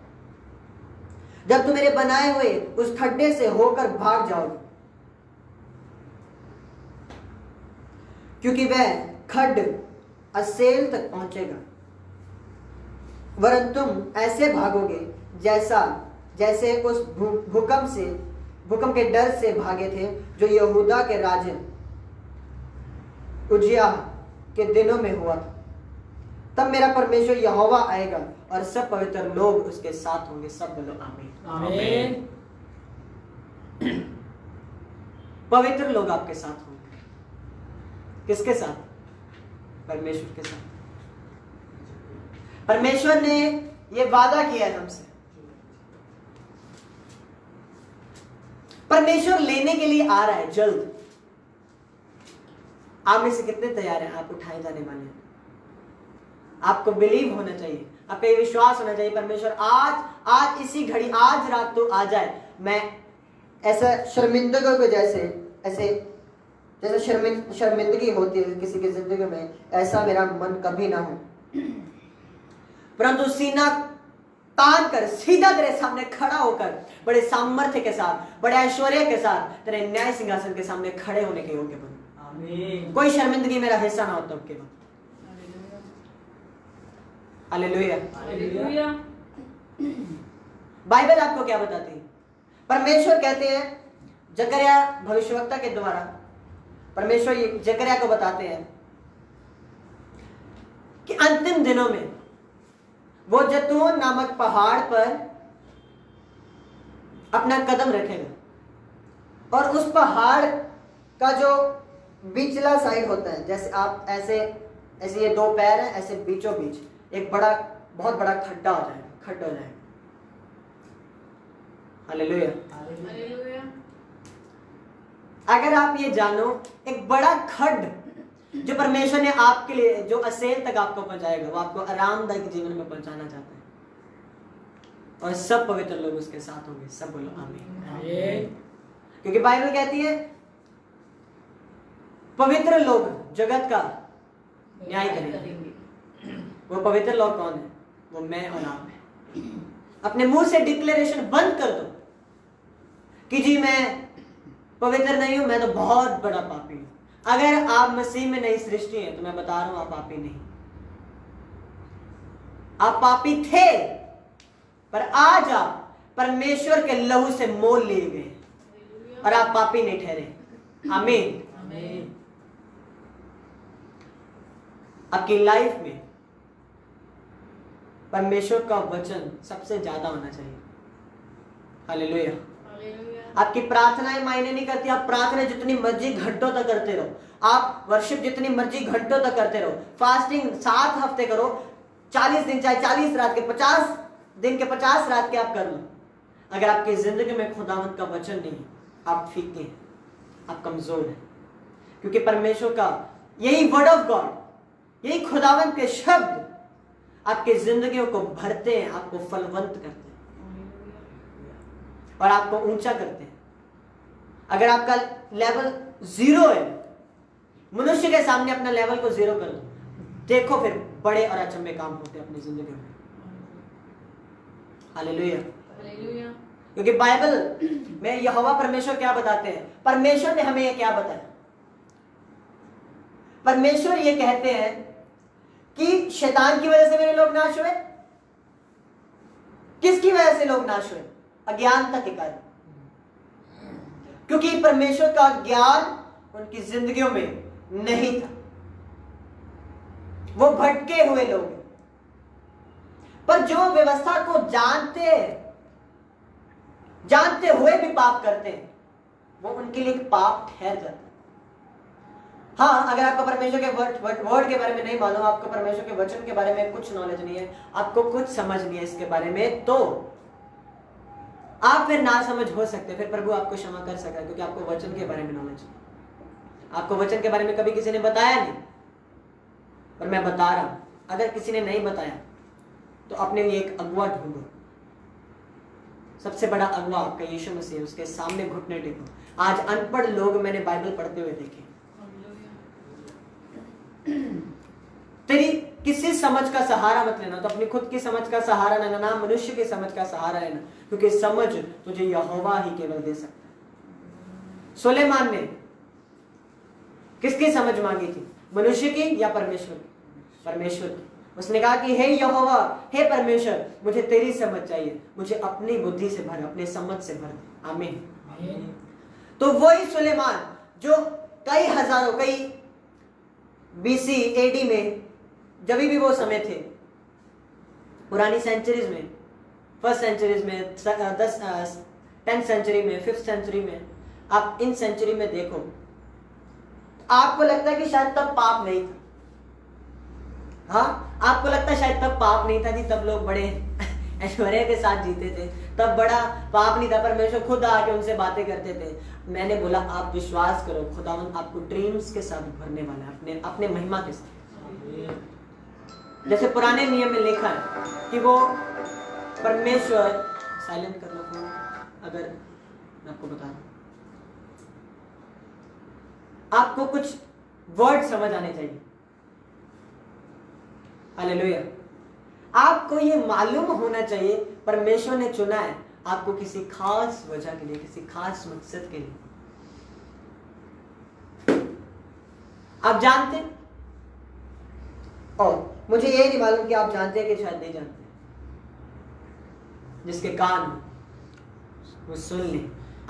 जब तुम मेरे बनाए हुए उस खड्डे से होकर भाग जाओगे, क्योंकि वह खड्ड असेल तक पहुंचेगा, वरन तुम ऐसे भागोगे जैसे उस भूकंप के डर से भागे थे जो यहूदा के राजा उजिया के दिनों में हुआ था। तब मेरा परमेश्वर यहोवा आएगा और सब पवित्र लोग उसके साथ होंगे। सब बोलो आमीन, आमीन। पवित्र लोग आपके साथ होंगे। किसके साथ? परमेश्वर के साथ। परमेश्वर ने यह वादा किया है हमसे। परमेश्वर लेने के लिए आ रहा है जल्द। आप में से कितने तैयार हैं? आप उठाए जाने वाले हैं। आपको बिलीव होना चाहिए, आपका ये विश्वास होना चाहिए परमेश्वर आज इसी घड़ी, आज रात तो आ जाए। मैं ऐसा शर्मिंदगी को जैसे शर्मिंदगी होती है किसी की जिंदगी में, ऐसा मेरा मन कभी ना हो, परंतु सीना तान कर सीधा तेरे सामने खड़ा होकर बड़े सामर्थ्य के साथ, बड़े ऐश्वर्य के साथ तेरे न्याय सिंहासन के सामने खड़े होने के योग्य बनो। आमीन। कोई शर्मिंदगी मेरा हिस्सा ना हो तब के बाद। Hallelujah, hallelujah. बाइबल आपको क्या बताती है? परमेश्वर कहते हैं, जकरिया भविष्यवक्ता के द्वारा परमेश्वर ये जकरिया को बताते हैं कि अंतिम दिनों में वो जैतून नामक पहाड़ पर अपना कदम रखेगा और उस पहाड़ का जो बीचला साइड होता है, जैसे आप ऐसे ऐसे ये दो पैर हैं, ऐसे बीचों बीच एक बड़ा बहुत बड़ा खड्डा हो जाएगा। हालेलुया। हालेलुया। अगर आप ये जानो, एक बड़ा खड्ड जो परमेश्वर ने आपके लिए, जो असेल तक आपको पहुंचाएगा, वो आपको आरामदायक जीवन में पहुंचाना चाहता है, और सब पवित्र लोग उसके साथ होंगे। सब बोलो आमीन। क्योंकि बाइबल कहती है पवित्र लोग जगत का न्याय करेंगे। वो पवित्र लोग कौन है? वो मैं और आप हैं। अपने मुंह से डिक्लेरेशन बंद कर दो कि जी मैं पवित्र नहीं हूं, मैं तो बहुत बड़ा पापी हूं। अगर आप मसीह में नई सृष्टि हैं तो मैं बता रहा हूं, आप पापी नहीं। आप पापी थे, पर आज आप परमेश्वर के लहू से मोल लिए गए और आप पापी नहीं ठहरे। आमीन। आपकी लाइफ में परमेश्वर का वचन सबसे ज्यादा होना चाहिए। हालेलुया। आपकी प्रार्थनाएं मायने नहीं करती। आप प्रार्थना जितनी मर्जी घंटों तक करते रहो, आप वर्शिप जितनी मर्जी घंटों तक करते रहो, फास्टिंग 7 हफ्ते करो, 40 दिन चाहे 40 रात के, 50 दिन के 50 रात के आप कर लो। अगर आपकी जिंदगी में खुदावंत का वचन नहीं है, आप फीके हैं, आप कमजोर हैं। क्योंकि परमेश्वर का यही वर्ड ऑफ गॉड, यही खुदावंत के शब्द आपकी जिंदगियों को भरते हैं, आपको फलवंत करते हैं और आपको ऊंचा करते हैं। अगर आपका लेवल 0 है, मनुष्य के सामने अपना लेवल को 0 कर दो, देखो फिर बड़े और अचंभे काम होते हैं अपनी जिंदगी में। हालेलुया। क्योंकि बाइबल में यहोवा परमेश्वर क्या बताते हैं? परमेश्वर ने हमें ये क्या बताया? परमेश्वर ये कहते हैं कि शैतान की वजह से मेरे लोग नाश हुए। किसकी वजह से लोग नाश हुए? अज्ञानता के कारण। क्योंकि परमेश्वर का ज्ञान उनकी जिंदगियों में नहीं था, वो भटके हुए लोग। पर जो व्यवस्था को जानते हुए भी पाप करते हैं, वो उनके लिए पाप ठहर जाता है। हाँ, अगर आपको परमेश्वर के वर्ड के बारे में नहीं मालूम, आपको परमेश्वर के वचन के बारे में कुछ नॉलेज नहीं है, आपको कुछ समझ नहीं है इसके बारे में, तो आप फिर ना समझ हो सकते हैं। फिर प्रभु आपको क्षमा कर सकता है, क्योंकि आपको वचन के बारे में नॉलेज नहीं। आपको वचन के बारे में कभी किसी ने बताया नहीं, पर मैं बता रहा हूं। अगर किसी ने नहीं बताया तो अपने लिए एक अगुआ ढूंढो। सबसे बड़ा अगुआ आपका यीशु मसीह, उसके सामने घुटने टेको। आज अनपढ़ लोग मैंने बाइबल पढ़ते हुए देखे। तेरी किसी समझ का सहारा मत लेना, तो अपनी खुद की समझ का सहारा लेना, ना मनुष्य की समझ का सहारा लेना, क्योंकि समझ तुझे यहोवा ही केवल दे सकता है। सुलेमान ने किसकी समझ मांगी थी? मनुष्य की या परमेश्वर की? परमेश्वर की। उसने कहा कि हे यहोवा, हे परमेश्वर, मुझे तेरी समझ चाहिए, मुझे अपनी बुद्धि से भर, अपने समझ से भर दे। आमीन। तो वही सुलेमान जो कई हजारों, कई BC AD में, जब भी वो समय थे, पुरानी सेंचुरीज में, 1st सेंचुरीज में, 10th सेंचुरी में, 5th सेंचुरी में, आप इन सेंचुरी में देखो, आपको लगता है कि शायद तब पाप नहीं था। हाँ, आपको लगता है शायद तब पाप नहीं था जी, तब लोग बड़े ऐश्वर्य के साथ जीते थे, तब बड़ा पाप नहीं था, परमेश्वर खुद आके उनसे बातें करते थे। मैंने बोला आप विश्वास करो, खुदावंद आपको ड्रीम्स के साथ भरने वाला है, अपने महिमा के साथ। जैसे पुराने नियम में लिखा है कि वो परमेश्वर, साइलेंट कर लो फोन अगर मैं आपको बता रहा हूं, आपको कुछ वर्ड समझ आने चाहिए। हालेलुया। आपको ये मालूम होना चाहिए परमेश्वर ने चुना है आपको किसी खास वजह के लिए, किसी खास मकसद के लिए। आप जानते, और मुझे ये नहीं मालूम कि आप जानते हैं कि शायद नहीं जानते। जिसके कान वो सुन ले,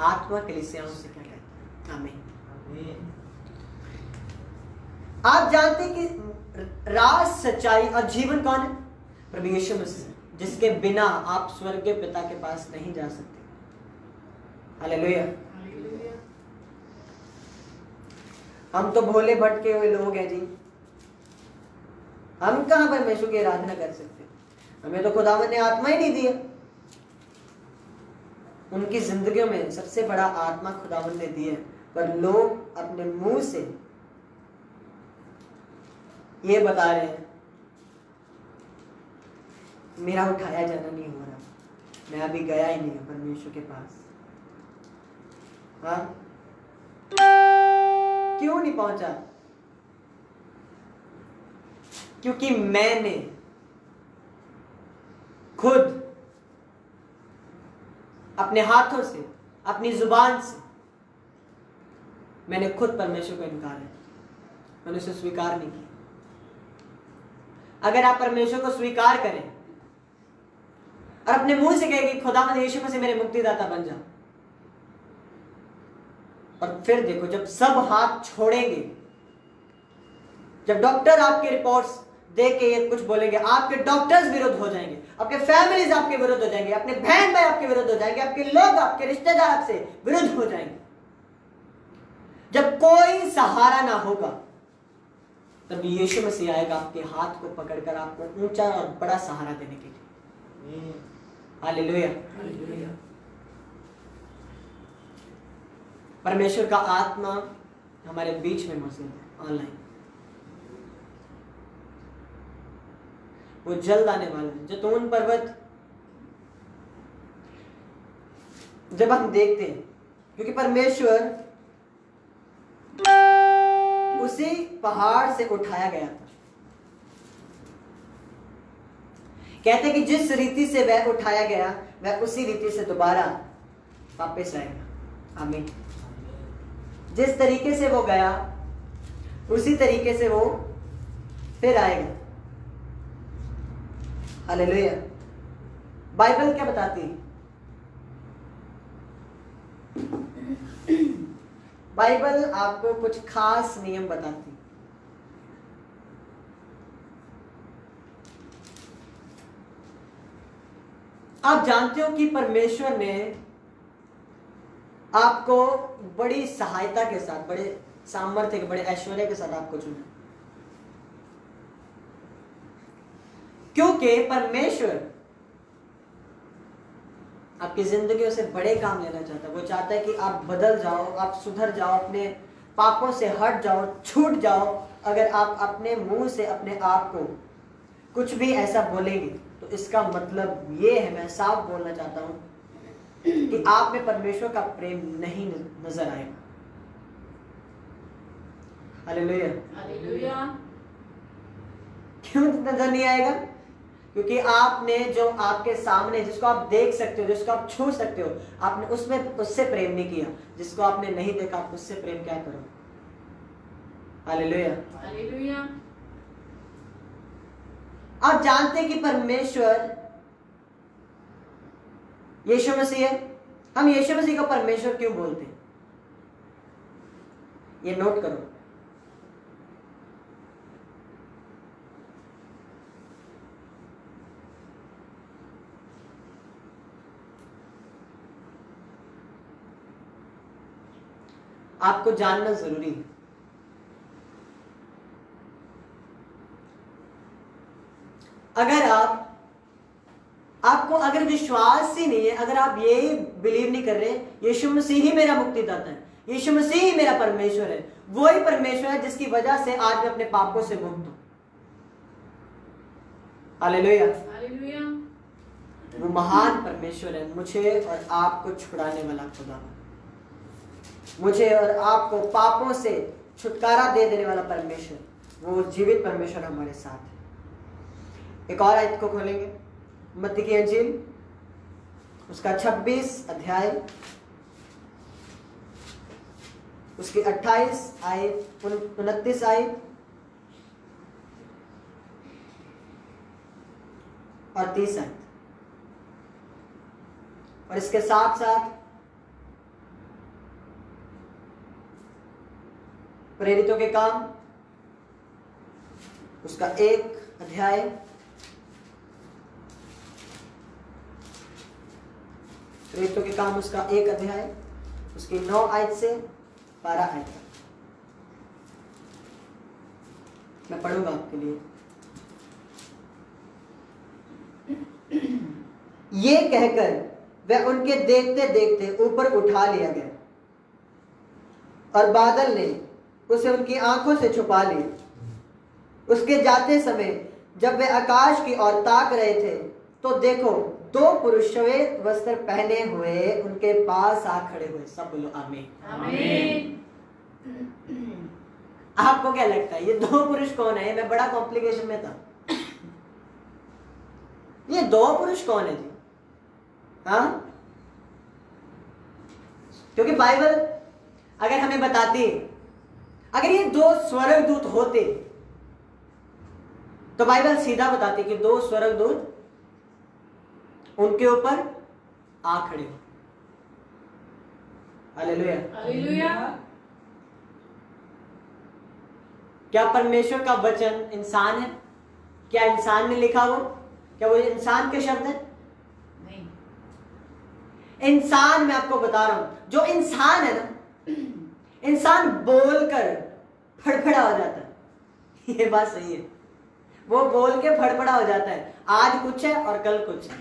आत्मा कलीसियाओं से क्या कहता है। आमीन। आप जानते हैं कि राज, सच्चाई और जीवन कौन है? प्रभु यीशु मसीह, जिसके बिना आप स्वर्ग के पिता के पास नहीं जा सकते। हालेलुया। हम तो भोले भटके हुए लोग हैं जी, हम कहां परमेश्वर की आराधना कर सकते? हमें तो खुदावंद ने आत्मा ही नहीं दिया। उनकी जिंदगियों में सबसे बड़ा आत्मा खुदावंद ने दिया, पर लोग अपने मुंह से ये बता रहे हैं मेरा उठाया जाना नहीं हो रहा, मैं अभी गया ही नहीं परमेश्वर के पास। हाँ, क्यों नहीं पहुंचा? क्योंकि मैंने खुद अपने हाथों से, अपनी जुबान से मैंने खुद परमेश्वर को इनकार है, मैंने उसे स्वीकार नहीं किया। अगर आप परमेश्वर को स्वीकार करें और अपने मुंह से कहें कि खुदावंद यीशु मसीह मेरे मुक्तिदाता बन जा, और फिर देखो जब सब हाथ छोड़ेंगे, जब डॉक्टर आपके रिपोर्ट्स देख के ये कुछ बोलेंगे, आपके डॉक्टर्स विरुद्ध हो जाएंगे, आपके फैमिलीज आपके विरुद्ध हो जाएंगे, अपने बहन भाई आपके विरुद्ध हो जाएंगे, आपके लोग, आपके रिश्तेदार आपसे विरुद्ध हो जाएंगे, जब कोई सहारा ना होगा, तब यीशु मसीह आएगा आपके हाथ को पकड़कर आपको ऊंचा और बड़ा सहारा देने के लिए। हालेलुया। परमेश्वर का आत्मा हमारे बीच में मौजूद है ऑनलाइन। वो जल्द आने वाला है। जैतून पर्वत जब हम देखते हैं, क्योंकि परमेश्वर उसी पहाड़ से उठाया गया था, कहते कि जिस रीति से वह उठाया गया वह उसी रीति से दोबारा वापस आएगा। आमीन। जिस तरीके से वो गया उसी तरीके से वो फिर आएगा। हालेलुया। बाइबल क्या बताती है? बाइबल आपको कुछ खास नियम बताती है। आप जानते हो कि परमेश्वर ने आपको बड़ी सहायता के साथ, बड़े सामर्थ्य के, बड़े ऐश्वर्य के साथ आपको चुना, क्योंकि परमेश्वर आपकी जिंदगियों से बड़े काम लेना चाहता है। वो चाहता है कि आप बदल जाओ, आप सुधर जाओ, अपने पापों से हट जाओ, छूट जाओ। अगर आप अपने मुंह से अपने आप को कुछ भी ऐसा बोलेंगे तो इसका मतलब ये है, मैं साफ बोलना चाहता हूं कि आप में परमेश्वर का प्रेम नहीं नजर आएगा। हालेलुया। हालेलुया। क्यों नजर नहीं आएगा? क्योंकि आपने जो आपके सामने, जिसको आप देख सकते हो, जिसको आप छू सकते हो, आपने उससे प्रेम नहीं किया। जिसको आपने नहीं देखा आप उससे प्रेम क्या करो? हालेलुया। हालेलुया। आप जानते हैं कि परमेश्वर यीशु मसीह है। हम यीशु मसीह को परमेश्वर क्यों बोलते हैं? ये नोट करो। आपको जानना जरूरी है। अगर आपको अगर विश्वास ही नहीं है, अगर आप यही बिलीव नहीं कर रहे यीशु मसीह ही मेरा मुक्तिदाता है, यीशु मसीह ही मेरा परमेश्वर है, वही परमेश्वर है जिसकी वजह से आज मैं अपने पापों से मुक्त हूं। हालेलुया। हालेलुया। वो महान परमेश्वर है, मुझे और आपको छुड़ाने वाला खुदा, मुझे और आपको पापों से छुटकारा दे देने वाला परमेश्वर, वो जीवित परमेश्वर हमारे साथ है। एक और आयत को खोलेंगे, मत्ती की अंजील उसका 26 अध्याय, उसकी 28 आयत, 29 आयत और 30 आयत, और इसके साथ साथ प्रेरितों के काम उसका 1 अध्याय प्रेरितों के काम उसका 1 अध्याय उसकी 9 आयत से 12 आयत तक मैं पढ़ूंगा आपके लिए। ये कहकर वह उनके देखते देखते ऊपर उठा लिया गया और बादल ने उसे उनकी आंखों से छुपा लिया। उसके जाते समय जब वे आकाश की ओर ताक रहे थे तो देखो 2 पुरुष श्वेत वस्त्र पहने हुए उनके पास आ खड़े हुए। सब बोलो आमीन। आमीन। आपको क्या लगता है ये 2 पुरुष कौन है? मैं बड़ा कॉम्प्लिकेशन में था। ये 2 पुरुष कौन है जी? हाँ, क्योंकि बाइबल अगर हमें बताती अगर ये 2 स्वर्गदूत होते तो बाइबल सीधा बताती कि 2 स्वर्गदूत उनके ऊपर आ खड़े हो। हालेलुया। हालेलुया। क्या परमेश्वर का वचन इंसान है? क्या इंसान ने लिखा वो? क्या वो इंसान के शब्द है? नहीं। इंसान, मैं आपको बता रहा हूं, जो इंसान है ना, इंसान बोलकर फड़फड़ा हो जाता है। ये बात सही है, वो बोल के फड़फड़ा हो जाता है। आज कुछ है और कल कुछ है।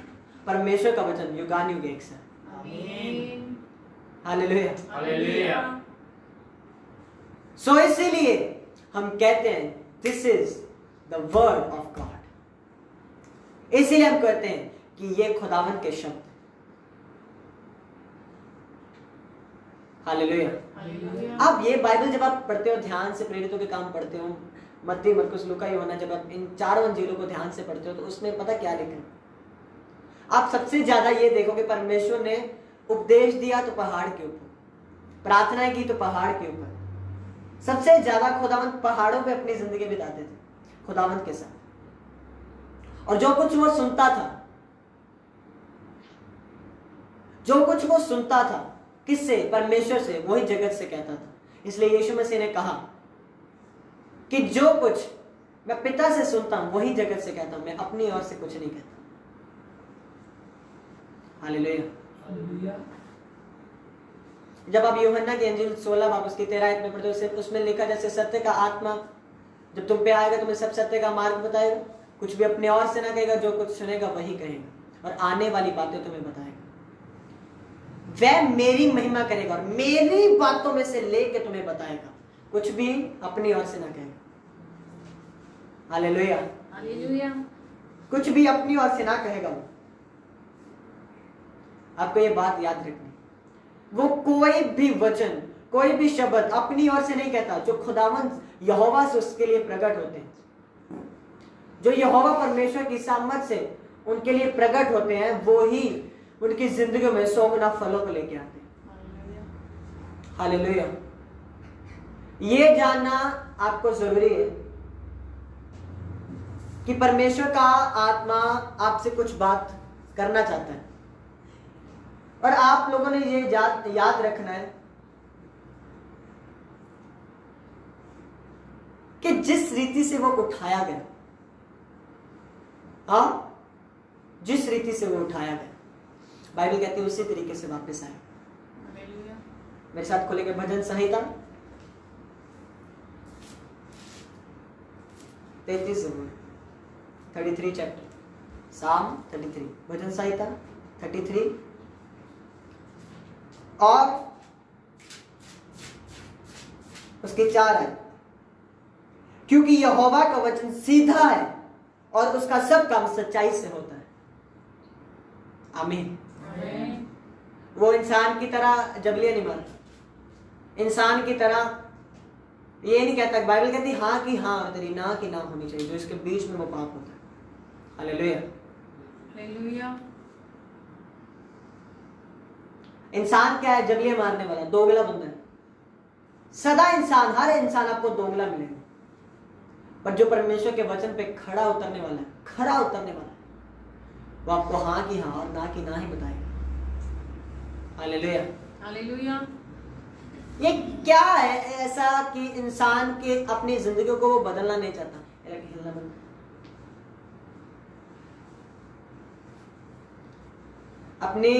परमेश्वर का वचन युगानुयुग एक सा। आमीन। हालेलुया। हालेलुया। सो इसीलिए हम कहते हैं this is the word of God. इसीलिए हम कहते हैं कि ये खुदावंद के शब्द। हालेलुया। हालेलुया। अब ये बाइबल जब आप पढ़ते हो, ध्यान से प्रेरितों के काम पढ़ते हो, मत्ती, मरकुस, लूका, यूहन्ना, जब आप इन 4 अंजीलों को ध्यान से पढ़ते हो तो उसमें पता क्या लिखा है? आप सबसे ज्यादा ये देखोगे परमेश्वर ने उपदेश दिया तो पहाड़ के ऊपर, प्रार्थना की तो पहाड़ के ऊपर। सबसे ज्यादा खुदावंद पहाड़ों पे अपनी जिंदगी बिताते थे खुदावंद के साथ। और जो कुछ वो सुनता था, जो कुछ वो सुनता था किससे? परमेश्वर से, वही जगत से कहता था। इसलिए यीशु मसीह ने कहा कि जो कुछ मैं पिता से सुनता हूं वही जगत से कहता हूं, मैं अपनी ओर से कुछ नहीं कहता। हालेलुया। जब आप यूहन्ना की अंजील 16 बाब उसकी 13 आयत में पढ़ते हो, उसमें लिखा जैसे सत्य का आत्मा जब तुम पे आएगा तुम्हें सब सत्य का मार्ग बताएगा, कुछ भी अपने ओर से ना कहेगा, जो कुछ सुनेगा वही कहेगा और आने वाली बातें तुम्हें बताएगा। वह मेरी महिमा करेगा और मेरी बातों में से लेके तुम्हें बताएगा, कुछ भी अपनी ओर से ना कहेगा। हालेलुया। हालेलुया। कुछ भी अपनी ओर से ना कहेगा वो। आपको ये बात याद रखनी, वो कोई भी वचन, कोई भी शब्द अपनी ओर से नहीं कहता। जो खुदावंद यहोवा से उसके लिए प्रकट होते हैं, जो यहोवा परमेश्वर की सामर्थ से उनके लिए प्रकट होते हैं, वो ही उनकी जिंदगी में 100 गुना फलों को लेके आते हैं। हालेलुया। ये जानना आपको जरूरी है कि परमेश्वर का आत्मा आपसे कुछ बात करना चाहता है और आप लोगों ने ये याद रखना है कि जिस रीति से वो उठाया गया, हाँ, जिस रीति से वो उठाया गया, बाइबल कहती है उसी तरीके से वापस आए। मेरे साथ खोलेंगे भजन संहिता 33 चैप्टर, साम 33, भजन संहिता 33 और उसके 4 है। क्योंकि यहोवा का वचन सीधा है और उसका सब काम सच्चाई से होता है। आमीन। वो इंसान की तरह जबलिया नहीं मारता, इंसान की तरह ये नहीं कहता। बाइबल कहती हाँ की हाँ, तेरी ना की ना होनी चाहिए, जो इसके बीच में वो पाप होता है। हालेलुया। हालेलुया। इंसान क्या है? जबलिया मारने वाला, दोगला बंदा है। सदा इंसान, हर इंसान आपको दोगला मिलेगा, पर जो परमेश्वर के वचन पे खड़ा उतरने वाला है, खड़ा उतरने वाला है, वो आपको हाँ की हाँ और ना की ना ही बताएगा। हालेलुया। हालेलुया। ये क्या है ऐसा कि इंसान के अपनी जिंदगी को वो बदलना नहीं चाहता? हिलना बंद। अपनी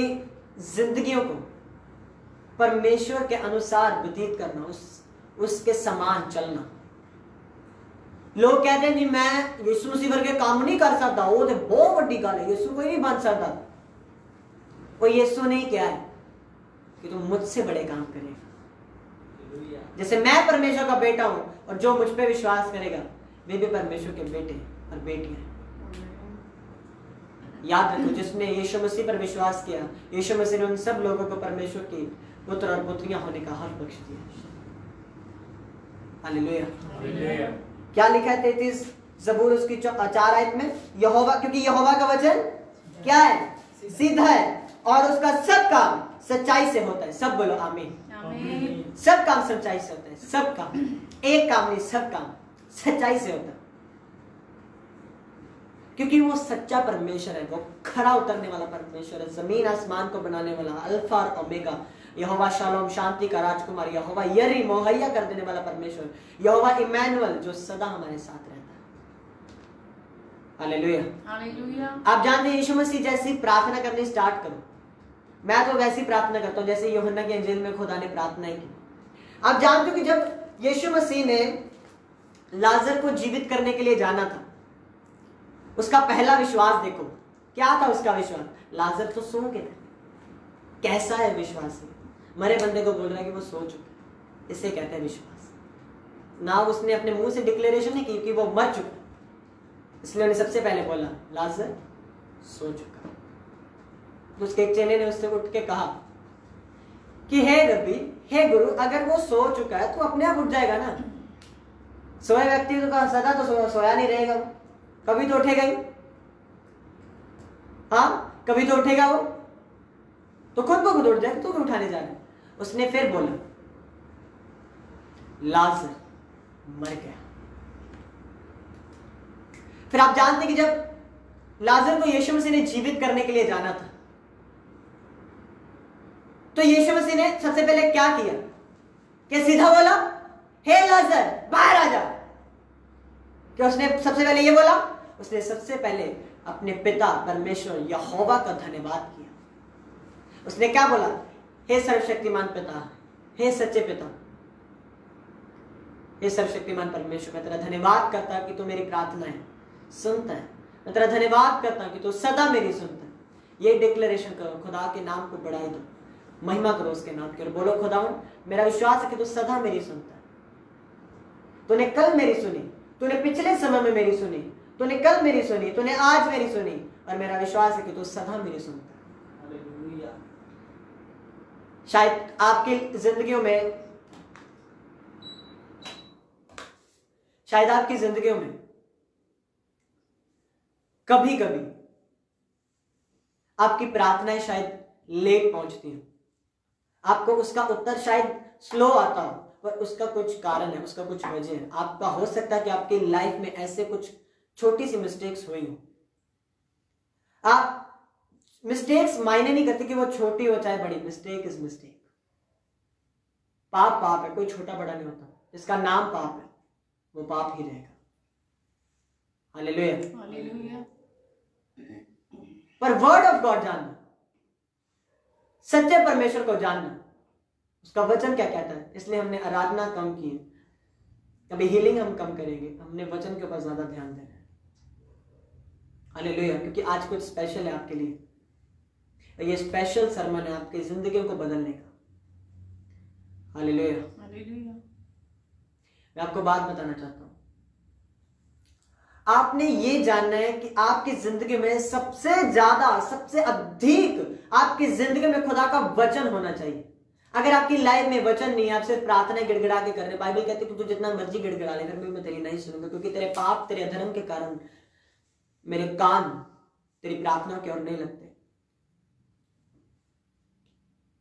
जिंदगियों को परमेश्वर के अनुसार व्यतीत करना, उसके समान चलना। लोग कहते हैं जी मैं यीशु मसीह वर्गे काम नहीं कर सकता, वो तो बहुत बड़ी गल है, यीशु कोई नहीं बन सकता। वो यीशु नहीं क्या है कि तुम मुझसे बड़े काम करेगा। जैसे मैं परमेश्वर का बेटा हूं और जो मुझ पे विश्वास करेगा वे भी परमेश्वर के बेटे और बेटियां हैं। याद रखो, जिसने यीशु मसीह पर विश्वास किया, यीशु मसीह ने उन सब लोगों को परमेश्वर की पुत्र और पुत्रियां होने का हक बख्श दिया। हालेलुया। क्या लिखा है 33 ज़बूर उसकी 4 आयत में? यहोवा, क्योंकि यहोवा का वचन क्या है? सीधा है और उसका सब काम सच्चाई से होता है। सब बोलो आमीन। सब काम सच्चाई से होता है, सब काम, एक काम नहीं, सब काम सच्चाई से होता है, क्योंकि वो सच्चा परमेश्वर है, वो खरा उतरने वाला परमेश्वर है, जमीन आसमान को बनाने वाला, अल्फा और ओमेगा, यहोवा शालोम शांति का राजकुमार, यहोवा यरी मुहैया कर देने वाला परमेश्वर, यहोवा इमैनुअल जो सदा हमारे साथ रहता है। हालेलुया। आप जानते हैं यीशु मसीह जैसी प्रार्थना करनी स्टार्ट करो। मैं तो वैसी प्रार्थना करता हूं जैसे यूहन्ना की इंजील में खुदा ने प्रार्थना की। आप जानते हो कि जब यीशु मसीह ने लाजर को जीवित करने के लिए जाना था, उसका पहला विश्वास देखो क्या था। उसका विश्वास, लाजर तो सो गया था। कैसा है विश्वास? मरे बंदे को बोल रहा है कि वो सो चुका, इसे कहते हैं विश्वास। ना उसने अपने मुंह से डिक्लेरेशन नहीं की कि वो मर चुका, इसलिए उन्हें सबसे पहले बोला लाजर सो चुका। तो उसके एक चेले ने उससे उठ के कहा कि हे रब्बी, हे गुरु, अगर वो सो चुका है तो अपने आप उठ जाएगा ना। सोए व्यक्ति तो सदा तो सोया नहीं रहेगा, वो कभी तो उठेगा ही। हाँ, कभी तो उठेगा वो, तो खुद को खुद उठ जाए, तू भी उठाने जाना। उसने फिर बोला लाजर मर गया। फिर आप जानते कि जब लाजर को यीशु मसीह ने जीवित करने के लिए जाना था, तो यीशु मसीह ने सबसे पहले क्या किया कि सीधा बोला हे लाजर बाहर आ जा। क्या उसने सबसे पहले ये बोला? उसने सबसे पहले अपने पिता परमेश्वर यहोवा का धन्यवाद किया। उसने क्या बोला? हे सर्वशक्तिमान पिता, हे सच्चे पिता, हे सर्वशक्तिमान परमेश्वर, मैं तेरा धन्यवाद करता कि तू मेरी प्रार्थनाएं सुनता है। मैं तेरा धन्यवाद करता कि तू सदा मेरी सुनता है। ये डिक्लेरेशन करो, खुदा के नाम को बढ़ाई दो, महिमा करो उसके नाम की, और बोलो खुदावन मेरा विश्वास है कि तू सदा मेरी सुनता है। तूने कल मेरी सुनी, तूने पिछले समय में मेरी सुनी, तूने कल मेरी सुनी, तूने आज मेरी सुनी, और मेरा विश्वास है कि तू सदा मेरी सुनता है। हालेलुया। शायद आपकी जिंदगियों में, शायद आपकी जिंदगियों में कभी कभी आपकी प्रार्थनाएं शायद लेट पहुंचती हैं, आपको उसका उत्तर शायद स्लो आता हो, पर उसका कुछ कारण है, उसका कुछ वजह है। आपका हो सकता है कि आपकी लाइफ में ऐसे कुछ छोटी सी मिस्टेक्स हुई हो। आप मिस्टेक्स मायने नहीं करते कि वो छोटी हो चाहे बड़ी, मिस्टेक इज मिस्टेक। पाप पाप है, कोई छोटा बड़ा नहीं होता। जिसका नाम पाप है वो पाप ही रहेगा। हालेलुया। हालेलुया। पर वर्ड ऑफ गॉड जानना, सच्चे परमेश्वर को जानना, उसका वचन क्या कहता है, इसलिए हमने आराधना कम की है, अभी हीलिंग हम कम करेंगे, हमने वचन के ऊपर ज्यादा ध्यान देना है। हालेलुया। क्योंकि आज कुछ स्पेशल है आपके लिए, ये स्पेशल सरमन है आपकी जिंदगियों को बदलने का। हालेलुया। हालेलुया। मैं आपको बात बताना चाहता हूं, आपने ये जानना है कि आपकी जिंदगी में सबसे ज्यादा, सबसे अधिक आपकी जिंदगी में खुदा का वचन होना चाहिए। अगर आपकी लाइफ में वचन नहीं है, आप सिर्फ प्रार्थना गिड़गिड़ा के कर रहे, बाइबल कहती है कि तू जितना मर्जी गिड़गिड़ा ले, फिर मैं तेरी नहीं सुनूंगा, क्योंकि तेरे पाप, तेरे अधर्म के कारण मेरे कान तेरी प्रार्थना की ओर नहीं लगते,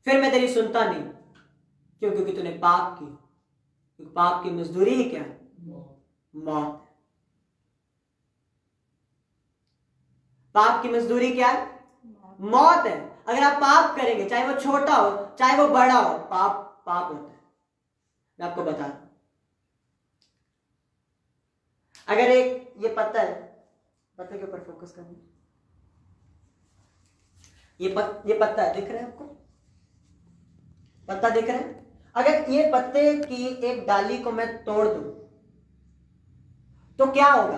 फिर मैं तेरी सुनता नहीं। क्यों? क्योंकि तूने पाप की, क्योंकि पाप की मजदूरी ही क्या है? मौत। पाप की मजदूरी क्या है? मौत है। अगर आप पाप करेंगे, चाहे वो छोटा हो चाहे वो बड़ा हो, पाप पाप होता है। मैं आपको बता रहा हूं, अगर एक ये पत्थर, पत्थर के ऊपर फोकस करना, ये पत्ता दिख रहा है आपको? पत्ता दिख रहा है? अगर ये पत्ते की एक डाली को मैं तोड़ दूं तो क्या होगा?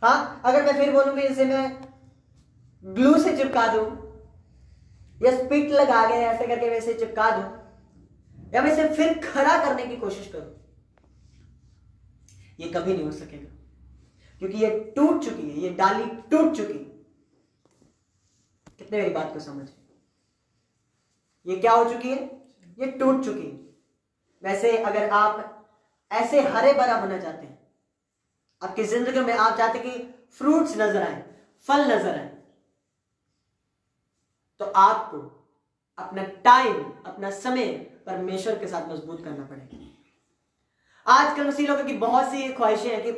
हाँ, अगर मैं फिर बोलूं कि इसे मैं ग्लू से चिपका दूं या स्पिट लगा के ऐसे करके वैसे चिपका दूं या मैं इसे फिर खड़ा करने की कोशिश करूं, ये कभी नहीं हो सकेगा, क्योंकि ये टूट चुकी है, ये डाली टूट चुकी है। कितने मेरी बात को समझे? ये क्या हो चुकी है? ये टूट चुकी है। वैसे अगर आप ऐसे हरे भरा होना चाहते हैं, आपकी जिंदगी में आप चाहते कि फ्रूट्स नजर आए, फल नजर आए, तो आपको अपना टाइम, अपना समय परमेश्वर के साथ मजबूत करना पड़ेगा। आजकल मसीह लोगों की बहुत सी ख्वाहिशें हैं कि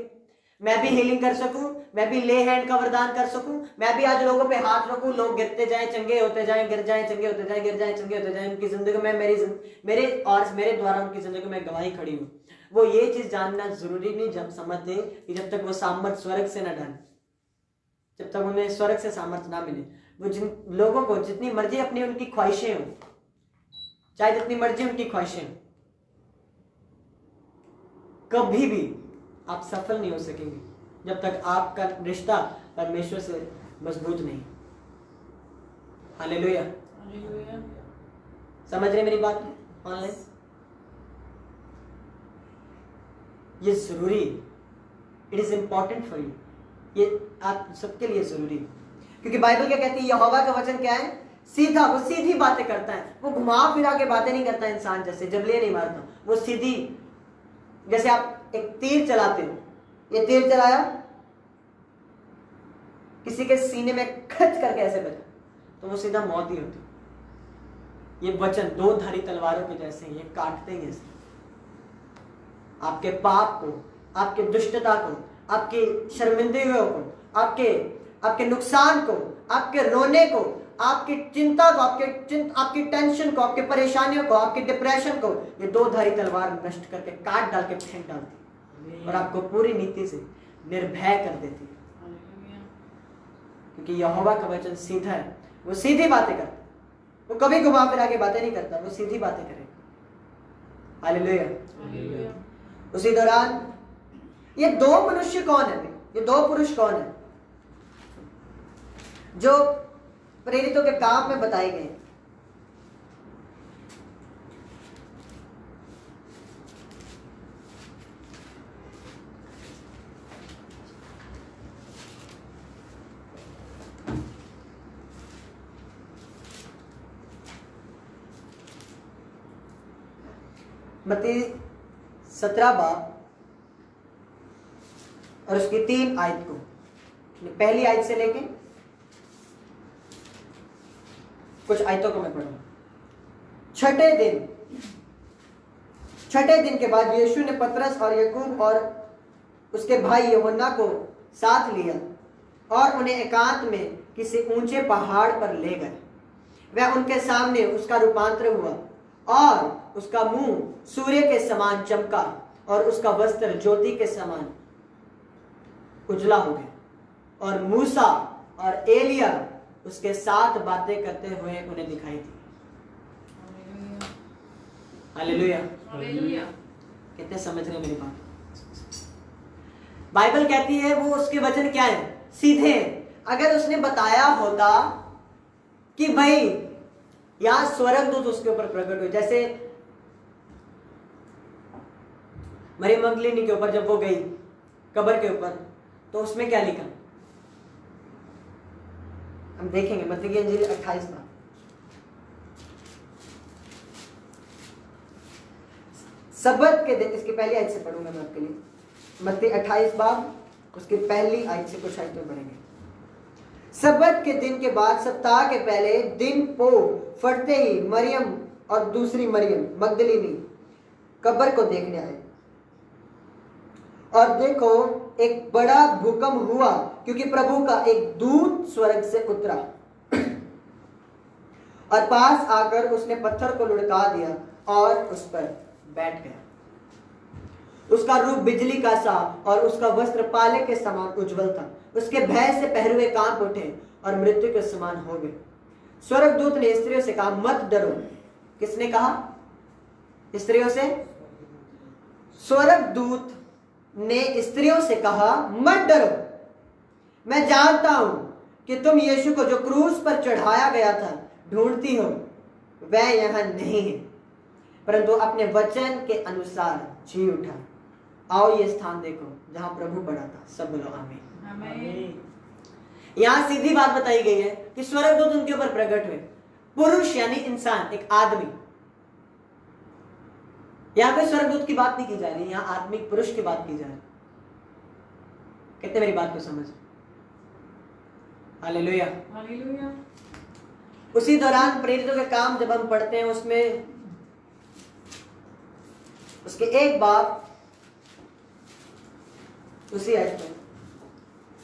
मैं भी हीलिंग कर सकूं, मैं भी ले हैंड का वरदान कर सकूं, मैं भी आज लोगों पे हाथ रखूं, लोग गिरते जाएं, चंगे होते जाएं, गिर जाएं, चंगे होते जाएं, गिर जाएं, चंगे होते जाएं, उनकी जिंदगी में मेरे द्वारा उनकी जिंदगी में गवाही खड़ी हो। वो ये चीज जानना जरूरी नहीं जब समझते कि जब तक वो सामर्थ स्वर्ग से न डाले, जब तक उन्हें स्वर्ग से सामर्थ ना मिले, वो जिन लोगों को जितनी मर्जी अपनी उनकी ख्वाहिशें हो, चाहे जितनी मर्जी उनकी ख्वाहिशें हो, कभी भी आप सफल नहीं हो सकेंगे जब तक आपका रिश्ता परमेश्वर से मजबूत नहीं। हालेलुया। समझ रहे मेरी बात ऑनलाइन? ये जरूरी, it is important for you, ये आप सबके लिए जरूरी है, क्योंकि बाइबल क्या कहती है? यहोवा का वचन क्या है? सीधा, वो सीधी बातें करता है, वो घुमा फिरा के बातें नहीं करता इंसान जैसे, जबले नहीं मारता, वो सीधी। जैसे आप एक तीर चलाते हो, ये तीर चलाया, किसी के सीने में खच करके ऐसे बजा तो वो सीधा मौत ही होती। ये वचन दो धारी तलवारों के जैसे हैं, ये काटते हैं ऐसे आपके पाप को, आपके दुष्टता को, आपकी शर्मिंदगियों को, आपके नुकसान को, आपके रोने को, आपकी चिंता को, आपकी टेंशन को, आपकी परेशानियों को, आपके डिप्रेशन को, ये दो धारी तलवार नष्ट करके काट डाल के फेंक डालती है और आपको पूरी नीति से निर्भय कर देती है। क्योंकि यहोवा का वचन सीधा है, वो सीधी बातें करता है, वो कभी घुमा फिरा के बातें नहीं करता, वो सीधी बातें करेगा। हालेलुया। उसी दौरान ये दो मनुष्य कौन है? ये दो पुरुष कौन है जो प्रेरितों के काम में बताए गए? मत्ती 17 बाब और उसकी 3 आयत को, पहली आयत से लेके कुछ आयतों को मैं पढ़ूंगा। छठे दिन के बाद यीशु ने पतरस और याकूब और उसके भाई यूहन्ना को साथ लिया और उन्हें एकांत में किसी ऊंचे पहाड़ पर ले गए। वह उनके सामने उसका रूपांतर हुआ और उसका मुंह सूर्य के समान चमका और उसका वस्त्र ज्योति के समान उजला हो गया और मूसा और एलिया उसके साथ बातें करते हुए उन्हें दिखाई दी। हालेलुया। कितने समझ रहे मेरी बात? बाइबल कहती है वो उसके वचन क्या है? सीधे। अगर उसने बताया होता कि भाई यहां स्वर्गदूत उसके ऊपर प्रकट हुए, जैसे मरियम मगदलीनी के ऊपर जब वो गई कब्र के ऊपर, तो उसमें क्या लिखा हम देखेंगे। मत्ती की इंजील 28 बाब, सब्बत के दिन, इसकी पहली आयत से पढ़ूंगा मैं आपके लिए। मत्ती 28 बाब उसकी पहली आयत से कुछ आयतें पढ़ेंगे। सब्बत के दिन के बाद सप्ताह के पहले दिन पो फटते ही मरियम और दूसरी मरियम मगदलीनी कब्र को देखने आए और देखो एक बड़ा भूकंप हुआ, क्योंकि प्रभु का एक दूत स्वर्ग से उतरा और पास आकर उसने पत्थर को लुढ़का दिया और उस पर बैठ गया। उसका रूप बिजली का सा और उसका वस्त्र पाले के समान उज्जवल था। उसके भय से पहरुए कांप उठे और मृत्यु के समान हो गए। स्वर्गदूत ने स्त्रियों से कहा, मत डरो। किसने कहा? स्त्रियों से। स्वर्गदूत ने स्त्रियों से कहा, मत डरो, मैं जानता हूं कि तुम यीशु को जो क्रूस पर चढ़ाया गया था ढूंढती हो। वह यहां नहीं है, परंतु अपने वचन के अनुसार जी उठा। आओ ये स्थान देखो जहां प्रभु पड़ा था। सब बोलो आमीन। आमीन। यहां सीधी बात बताई गई है कि स्वर्गदूत उनके ऊपर प्रकट हुए। पुरुष यानी इंसान, एक आदमी। यहां पे स्वर्गदूत की बात नहीं की जा रही, यहां आत्मिक पुरुष की बात की जा रही। कितने मेरी बात को समझ? हालेलुया। हालेलुया। उसी दौरान प्रेरितों के काम जब हम पढ़ते हैं उसमें उसके एक बाप, उसी आयत में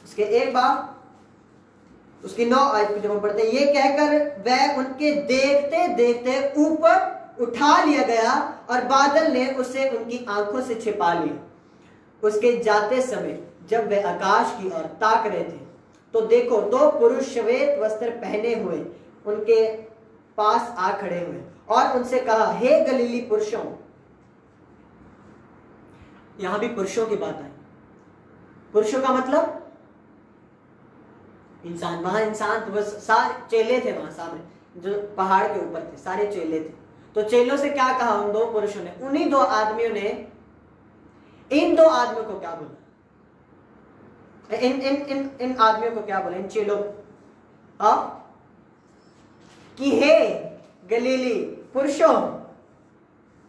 उसके एक बाप उसकी 9 आयत में जब हम पढ़ते हैं, ये कहकर वह उनके देखते देखते ऊपर उठा लिया गया और बादल ने उसे उनकी आंखों से छिपा लिया। उसके जाते समय जब वे आकाश की ओर ताक रहे थे तो देखो 2 पुरुष श्वेत वस्त्र पहने हुए उनके पास आ खड़े हुए और उनसे कहा, हे गलीली पुरुषों। यहां भी पुरुषों की बात आई। पुरुषों का मतलब इंसान। वहां इंसान तो बस सारे चेले थे वहां सामने जो पहाड़ के ऊपर थे, सारे चेले थे। तो चेलों से क्या कहा उन 2 पुरुषों ने? उन्हीं 2 आदमियों ने इन 2 आदमियों को क्या बोला? इन आदमियों को क्या बोला? इन चेलों कि हे गलीली पुरुषों,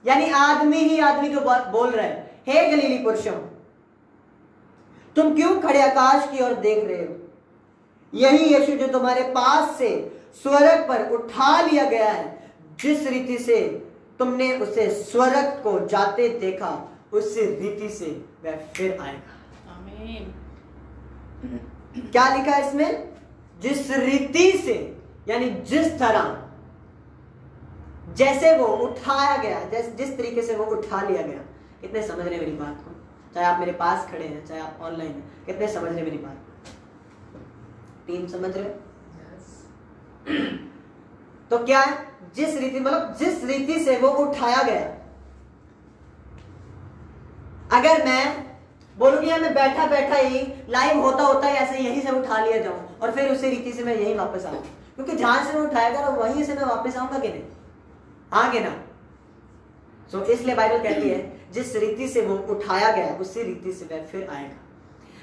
यानी आदमी ही आदमी को बोल रहे हैं, हे गलीली पुरुषों, तुम क्यों खड़े आकाश की ओर देख रहे हो? यही यीशु जो तुम्हारे पास से स्वर्ग पर उठा लिया गया है, जिस रीति से तुमने उसे स्वर्ग को जाते देखा, उसी रीति से वह फिर आएगा। आमीन। क्या लिखा है इसमें? जिस रीति से, यानी जिस तरह, जैसे वो उठाया गया, जिस तरीके से वो उठा लिया गया। कितने समझ रहे मेरी बात को? चाहे आप मेरे पास खड़े हैं, चाहे आप ऑनलाइन हैं, कितने समझ रहे मेरी बात? टीम समझ रहे? तो क्या है? जिस रीति, मतलब जिस रीति से वो उठाया गया। अगर मैं बोलूंगी मैं बैठा बैठा ही लाइव होता होता ही ऐसे यहीं से उठा लिया जाऊं और फिर उसी रीति से मैं यहीं वापस आऊं, क्योंकि जहां से मैं उठाया गया वहीं से मैं वापस आऊंगा कि नहीं? आगे ना। सो इसलिए बाइबल कहती है जिस रीति से वो उठाया गया उसी रीति से वह फिर आएगा।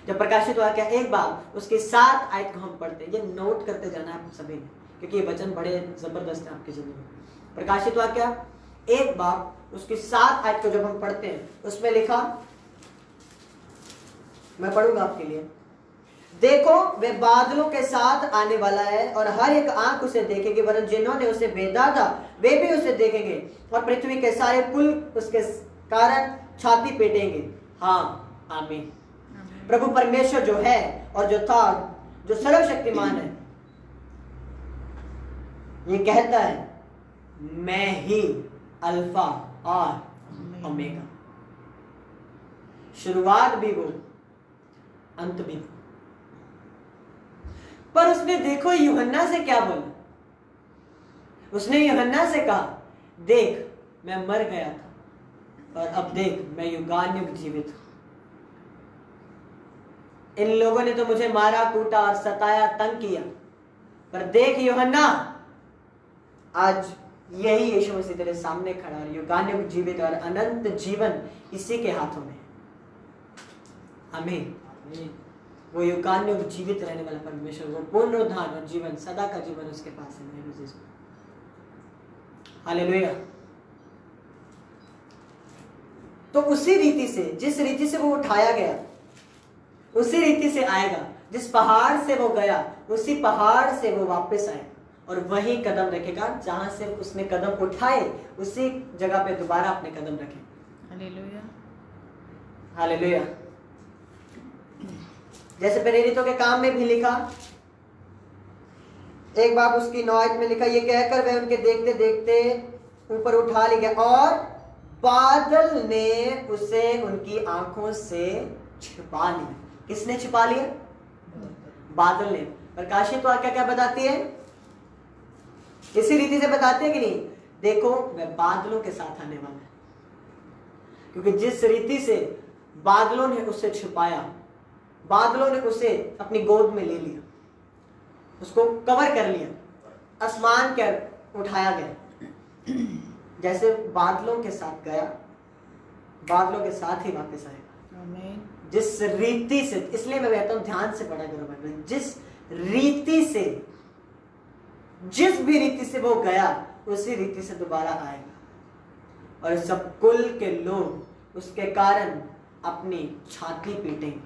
जब प्रकाशित हुआ क्या एक बार उसके 7 आयत को हम पढ़ते हैं, ये नोट करते जाना आप सभी ने, क्योंकि ये वचन बड़े जबरदस्त है आपकी जिंदगी में। प्रकाशित हुआ क्या एक बार उसकी 7 आयत को जब हम पढ़ते हैं उसमें लिखा, मैं पढ़ूंगा आपके लिए। देखो वे बादलों के साथ आने वाला है और हर एक आंख उसे देखेगी, वरन जिन्होंने उसे भेदा था वे भी उसे देखेंगे और पृथ्वी के सारे कुल उसके कारण छाती पीटेंगे। हाँ आमीन। प्रभु परमेश्वर जो है और जो था, जो सर्वशक्तिमान है, ये कहता है मैं ही अल्फा और ओमेगा, शुरुआत भी वो अंत भी। पर उसने देखो यूहन्ना से क्या बोला? उसने यूहन्ना से कहा देख मैं मर गया था और अब देख मैं युगानुयुग जीवित हूं। इन लोगों ने तो मुझे मारा कूटा और सताया तंग किया, पर देख यूहन्ना आज यही यीशु मसीह तेरे सामने खड़ा और युगानुयुग जीवित और अनंत जीवन इसी के हाथों में। आमीन। वो युगानुयुग जीवित रहने वाला परमेश्वर, वो पुनरुत्थान और जीवन, सदा का जीवन उसके पास है। हालेलुया। तो उसी रीति से, जिस रीति से वो उठाया गया उसी रीति से आएगा। जिस पहाड़ से वो गया उसी पहाड़ से वो वापस आए और वही कदम रखेगा जहां से उसने कदम उठाए, उसी जगह पे दोबारा अपने कदम रखे। हालेलुया। हालेलुया। जैसे प्रेरितों के काम में भी लिखा, एक बार उसकी 9 आयत में लिखा, ये कहकर वह उनके देखते देखते ऊपर उठा ले गया और बादल ने उसे उनकी आंखों से छिपा लिया। किसने छिपा लिया? बादल ने। प्रकाशित वाक्य क्या बताती है? इसी रीति से बताती है कि नहीं? देखो वह बादलों के साथ आने वाला है। क्योंकि जिस रीति से बादलों ने उसे छुपाया, बादलों ने उसे अपनी गोद में ले लिया, उसको कवर कर लिया, आसमान के उठाया गया, जैसे बादलों के साथ गया, बादलों के साथ ही वापस आएगा। आमीन। जिस रीति से, इसलिए मैं कहता हूं ध्यान से पढ़ा करो बाइबल, जिस रीति से, जिस भी रीति से वो गया उसी रीति से दोबारा आएगा। और सब कुल के लोग उसके कारण अपनी छाती पीटेंगे।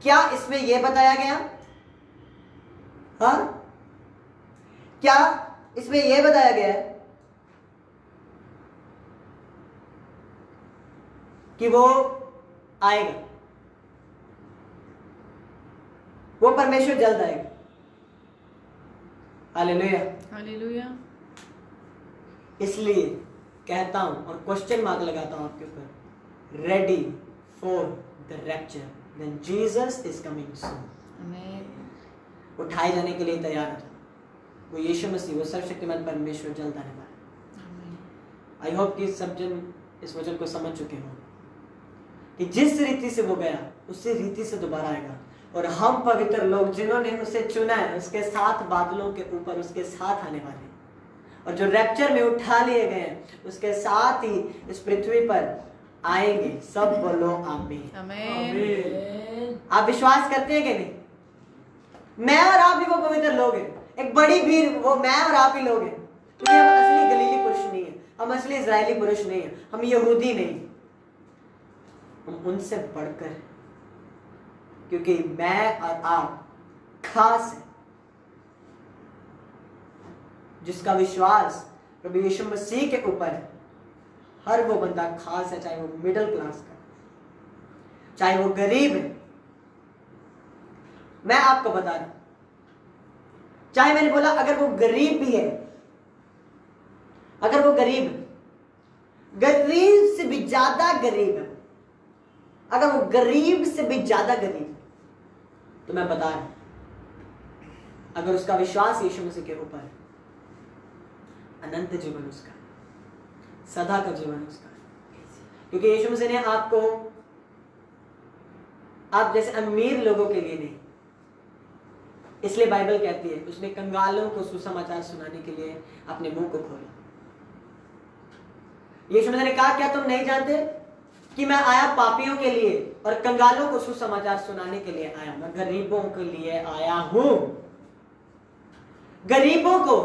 क्या इसमें यह बताया गया? हाँ, क्या इसमें यह बताया गया है कि वो आएगा, वो परमेश्वर जल्द आएगा? Hallelujah, hallelujah. इसलिए कहता हूं और क्वेश्चन मार्क लगाता हूं आपके ऊपर, ready for the rapture when Jesus is coming soon. आमीन। उठाए जाने के लिए तैयार हो जाओ। वो यीशु मसीह, वो सर्वशक्तिमान परमेश्वर जल्द आने वाला है। आई होप कि सब जन इस वचन को समझ चुके हो कि जिस रीति से वो गया उसी रीति से दोबारा आएगा। और हम पवित्र लोग जिन्होंने उसे चुना है, उसके साथ बादलों के ऊपर उसके साथ आने वाले हैं। और जो रैप्चर में उठा लिए गए हैं उसके साथ ही इस पृथ्वी पर आएंगे। सब बोलो आमीन। आमीन। आप विश्वास करते हैं कि नहीं? मैं और आप भी वो पवित्र लोग हैं। एक बड़ी भीड़ वो मैं और आप ही लोग हैं। क्योंकि हम असली गलीली पुरुष नहीं है, हम असली इजरायली पुरुष नहीं है, हम यहूदी नहीं, हम उनसे बढ़कर, क्योंकि मैं और आप खास है। जिसका विश्वास प्रभु यीशु मसीह के ऊपर है, हर वो बंदा खास है, चाहे वो मिडिल क्लास का, चाहे वो गरीब है। मैं आपको बता रहा हूं, चाहे मैंने बोला अगर वो गरीब भी है, अगर वो गरीब है, गरीब से भी ज्यादा गरीब है, अगर वो गरीब से भी ज्यादा गरीब है, तो मैं बता रहा हूं, अगर उसका विश्वास यीशु मसीह के ऊपर है, अनंत जीवन उसका, सदा का जीवन उसका। क्योंकि यीशु मसीह ने आपको, आप जैसे अमीर लोगों के लिए नहीं, इसलिए बाइबल कहती है उसने कंगालों को सुसमाचार सुनाने के लिए अपने मुंह को खोला। यीशु मसीह ने कहा, क्या तुम नहीं जानते कि मैं आया पापियों के लिए और कंगालों को सुसमाचार सुनाने के लिए आया। मैं गरीबों के लिए आया हूं, गरीबों को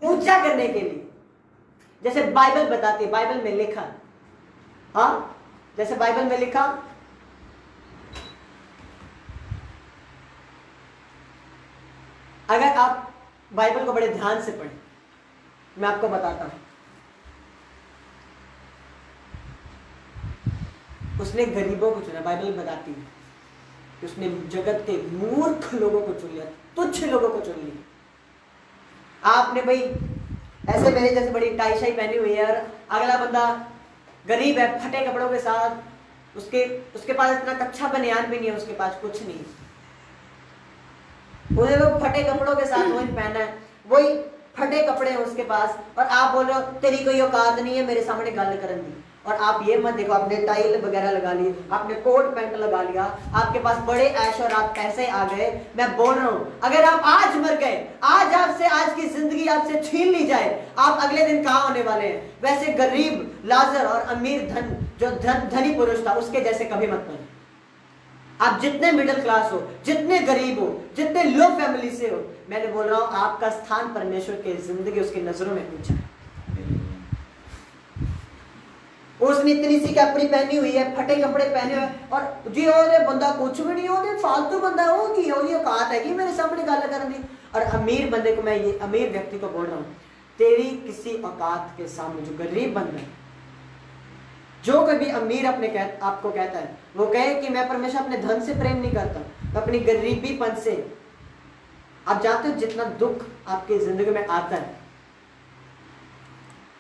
ऊंचा करने के लिए। जैसे बाइबल बताती है, बाइबल में लिखा, हाँ, जैसे बाइबल में लिखा, अगर आप बाइबल को बड़े ध्यान से पढ़ें, मैं आपको बताता हूं, उसने गरीबों को चुना। बाइबल बताती है कि उसने जगत के मूर्ख लोगों को चुन लिया, तुच्छ लोगों को चुन लिया। आपने भाई ऐसे मेरे जैसे बड़ी टाई शाई पहनी हुई है और अगला बंदा गरीब है, फटे कपड़ों के साथ, उसके पास इतना कच्चा बनियान भी नहीं है, उसके पास कुछ नहीं, उन्हें वो फटे कपड़ों के साथ वही पहना है, वही फटे कपड़े हैं उसके पास, और आप बोल रहे हो तेरी कोई औकात नहीं है मेरे सामने गल करने दी। और आप ये मत देखो, आपने टाई वगैरह लगा ली, आपने कोट पैंट लगा लिया, आपके पास बड़े ऐश और आप पैसे आ गए। मैं बोल रहा हूं, अगर आप आज मर गए, आज आपसे, आज की जिंदगी आपसे छीन ली जाए, आप अगले दिन कहां होने वाले हैं? वैसे गरीब लाजर और अमीर जो धनी पुरुष था, उसके जैसे कभी मत बने। आप जितने मिडिल क्लास हो, जितने गरीब हो, जितने लो फैमिली से हो, मैंने बोल रहा हूं आपका स्थान परमेश्वर के जिंदगी उसकी नजरों में ऊंचा है। उसने इतनी सी कपड़ी पहनी हुई है, फटे कपड़े पहने हुए, और जी वो बंदा कुछ भी नहीं हो, फालतू बंदा हो कि ये औकात है कि मेरे सामने गल कर दी। और अमीर बंदे को, मैं ये अमीर व्यक्ति को बोल रहा हूं, तेरी किसी औकात के सामने जो गरीब बंदा है, जो कभी अमीर आपको कहता है, वो कहे कि मैं परमेश्वर अपने धन से प्रेम नहीं करता, मैं अपनी गरीबीपन से। आप जानते हो जितना दुख आपकी जिंदगी में आता है,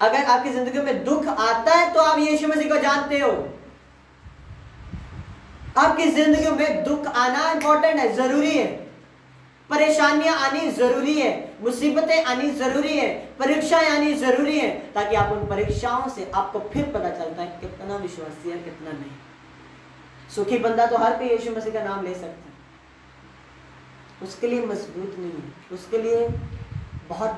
अगर आपकी जिंदगी में दुख आता है तो आप यीशु मसीह को जानते हो। आपकी जिंदगी में दुख आना इंपॉर्टेंट है, जरूरी है। परेशानियां आनी जरूरी है, मुसीबतें आनी जरूरी है, परीक्षाएं आनी जरूरी है, ताकि आप उन परीक्षाओं से आपको फिर पता चलता है कितना विश्वासी है कितना नहीं। सुखी बंदा तो हर कोई यीशु मसीह का नाम ले सकता है, उसके लिए मजबूत नहीं है, उसके लिए बहुत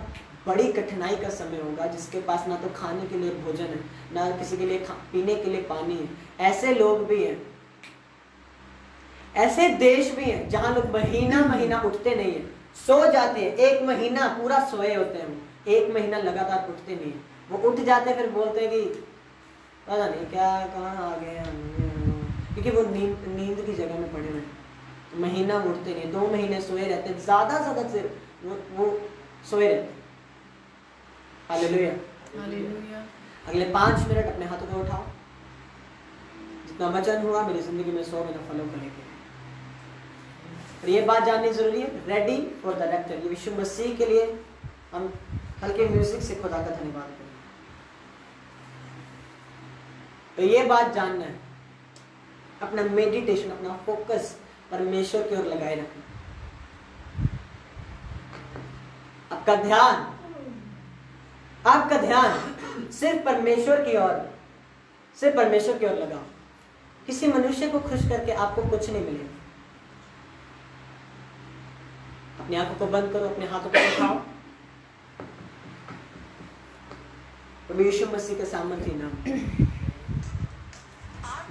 बड़ी कठिनाई का समय होगा, जिसके पास ना तो खाने के लिए भोजन है, ना किसी के लिए पीने के लिए पानी है। ऐसे लोग भी हैं, ऐसे देश भी हैं जहां लोग महीना महीना उठते नहीं है, सो जाते हैं, 1 महीना पूरा सोए होते हैं, 1 महीना लगातार उठते नहीं है। वो उठ जाते हैं फिर बोलते हैं कि पता नहीं क्या कहाँ आ गए हम, क्योंकि वो नींद की जगह में पड़े हुए हैं। महीना उठते नहीं, 2 महीने सोए रहते हैं, ज्यादा से वो सोए रहते हैं। Hallelujah, hallelujah. अगले 5 मिनट अपने हाथों को उठाओ, जितना वचन हुआ मेरी जिंदगी में 100 गुना फलों को लेकर। और ये बात जाननी जरूरी है, रेडी फॉर द रैप्चर। ये यीशु मसीह के लिए हम हल्के म्यूजिक से खुदा का धन्यवाद करें। तो ये बात जानना है, अपना मेडिटेशन, अपना फोकस परमेश्वर की ओर लगाए रखना। आपका ध्यान सिर्फ परमेश्वर की ओर लगाओ। किसी मनुष्य को खुश करके आपको कुछ नहीं मिलेगा। अपनी आंखों को बंद करो, अपने हाथों को उठाओ, प्रभु यीशु मसीह के सामर्थ्य नाम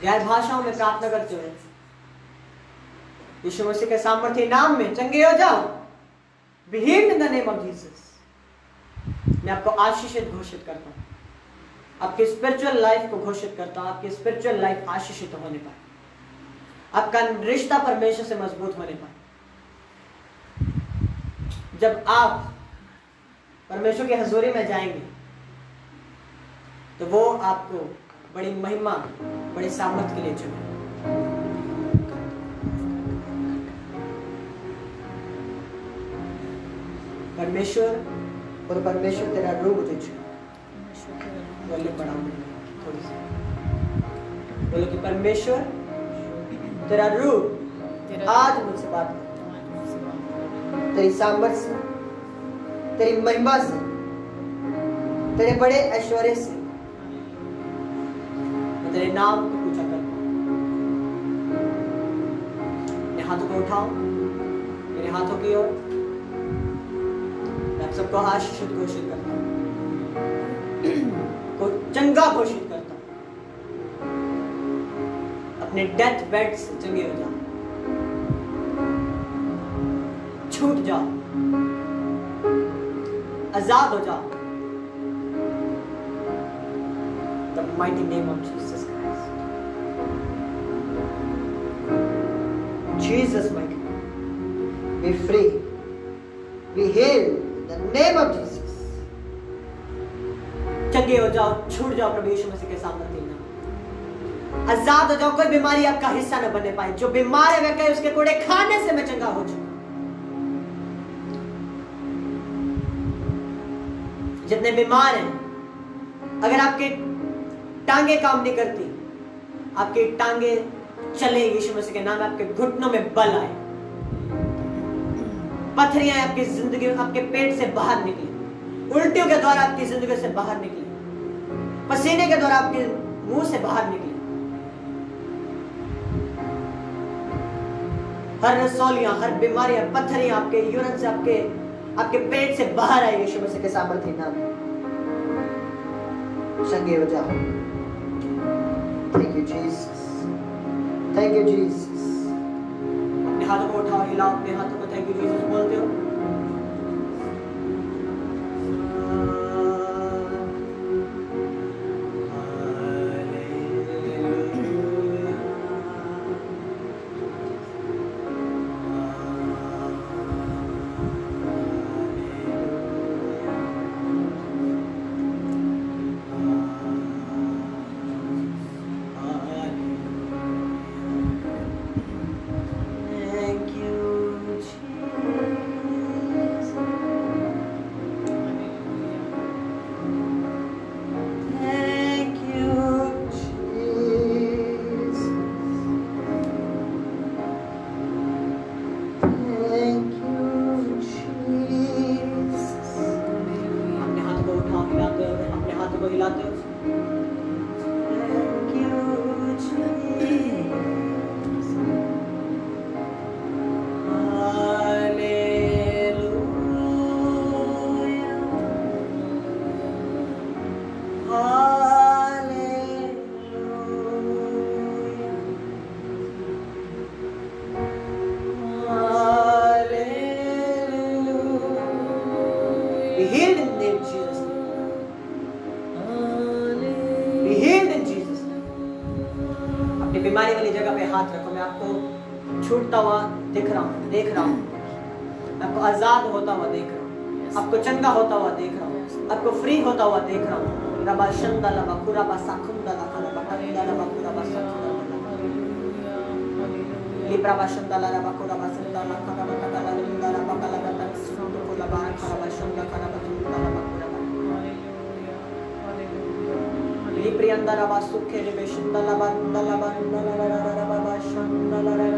गैर भाषाओं में प्रार्थना करते हुए यीशु मसीह के सामर्थ्य नाम में चंगे हो जाओ। Be healed in the name of Jesus। मैं आपको आशीषित घोषित करता हूँ, आपकी स्पिरिचुअल लाइफ को घोषित करता हूँ। आपकी स्पिरिचुअल लाइफ आशीषित होने पर, आपका रिश्ता परमेश्वर से मजबूत होने पर, जब आप परमेश्वर की हजूरी में जाएंगे तो वो आपको बड़ी महिमा, बड़ी सामर्थ के लिए चुने। परमेश्वर और परमेश्वर तेरा रूप मुझे चुने। बोले पढ़ा थोड़ी सी, बोलो कि परमेश्वर तेरा रूप आज मुझसे बात कर, तेरी सामर्थ से, तेरी महिमा से, तेरे बड़े ऐश्वर्य से मैं तेरे नाम को पूछा करता हूं। मेरे हाथों को उठाओ, मेरे हाथों की ओर मैं सबको आशीषित घोषित करता हूं, को चंगा घोषित करता हूं। अपने डेथ बेड से चंगे हो जाओ, छूट जाओ, आजाद हो जाओ। The mighty name of Jesus Christ, Jesus mighty name, be free, be healed in the name of Jesus। चंगे हो जाओ, छूट जाओ प्रभु यीशु मसीह के सामर्थ्य नाम। आजाद हो जाओ, कोई बीमारी आपका हिस्सा न बने पाए। जो बीमार है वह कहे उसके कोड़े खाने से मैं चंगा हो चुका। जितने बीमार हैं, अगर आपकी टांगे काम नहीं करती, आपकी टांगे चले यीशु मसीह के नाम में, आपके घुटनों में बल आए, पथरियां आपकी जिंदगी, आपके पेट से बाहर निकली, उल्टियों के द्वारा आपकी जिंदगी से बाहर निकली, पसीने के द्वारा आपके मुंह से बाहर निकली, हर रसौलियां, हर बीमारियां, पत्थरियां आपके यूरिन से, आपके पेट से बाहर आए यीशु मसीह के सामर्थ्य नाम। चंगे हो जाओ। Thank you Jesus, thank you Jesus. अपने हाथों को उठाओ, हिलाओ अपने हाथों को, थैंक यू जीसस बोलते हो। Be healed in the name of Jesus. Be healed in Jesus. अपनी बीमारी वाली जगह पे हाथ रखो। मैं आपको छूटता हुआ देख रहा हूँ, आपको आजाद होता हुआ देख रहा हूँ, आपको चंगा होता हुआ देख रहा हूँ, आपको फ्री होता हुआ देख रहा हूँ। रबा शंदा लबा कुराबा साखुंदा लबा कलबा लबा कुराबा साखुंदा लिब्राबा शंदा लबा कुराबा शंदा लबा कलबा लबा लबा कलबा तंसुंदो कुलबा खरबा शंदा खरबा शंदा लबा कुराबा लिब्रियंदा रबा सुखे लिबे शंदा लबा लबा लबा शंदा लबा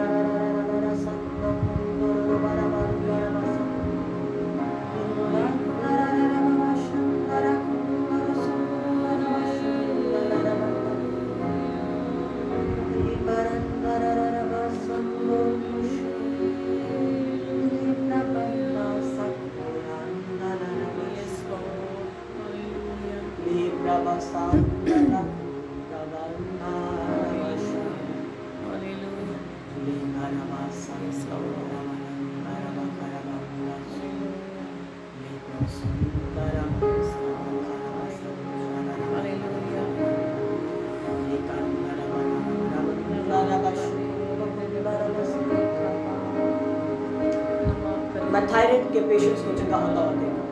मैं थायराइड के पेशेंट्स को चंगा होता हुआ देखा,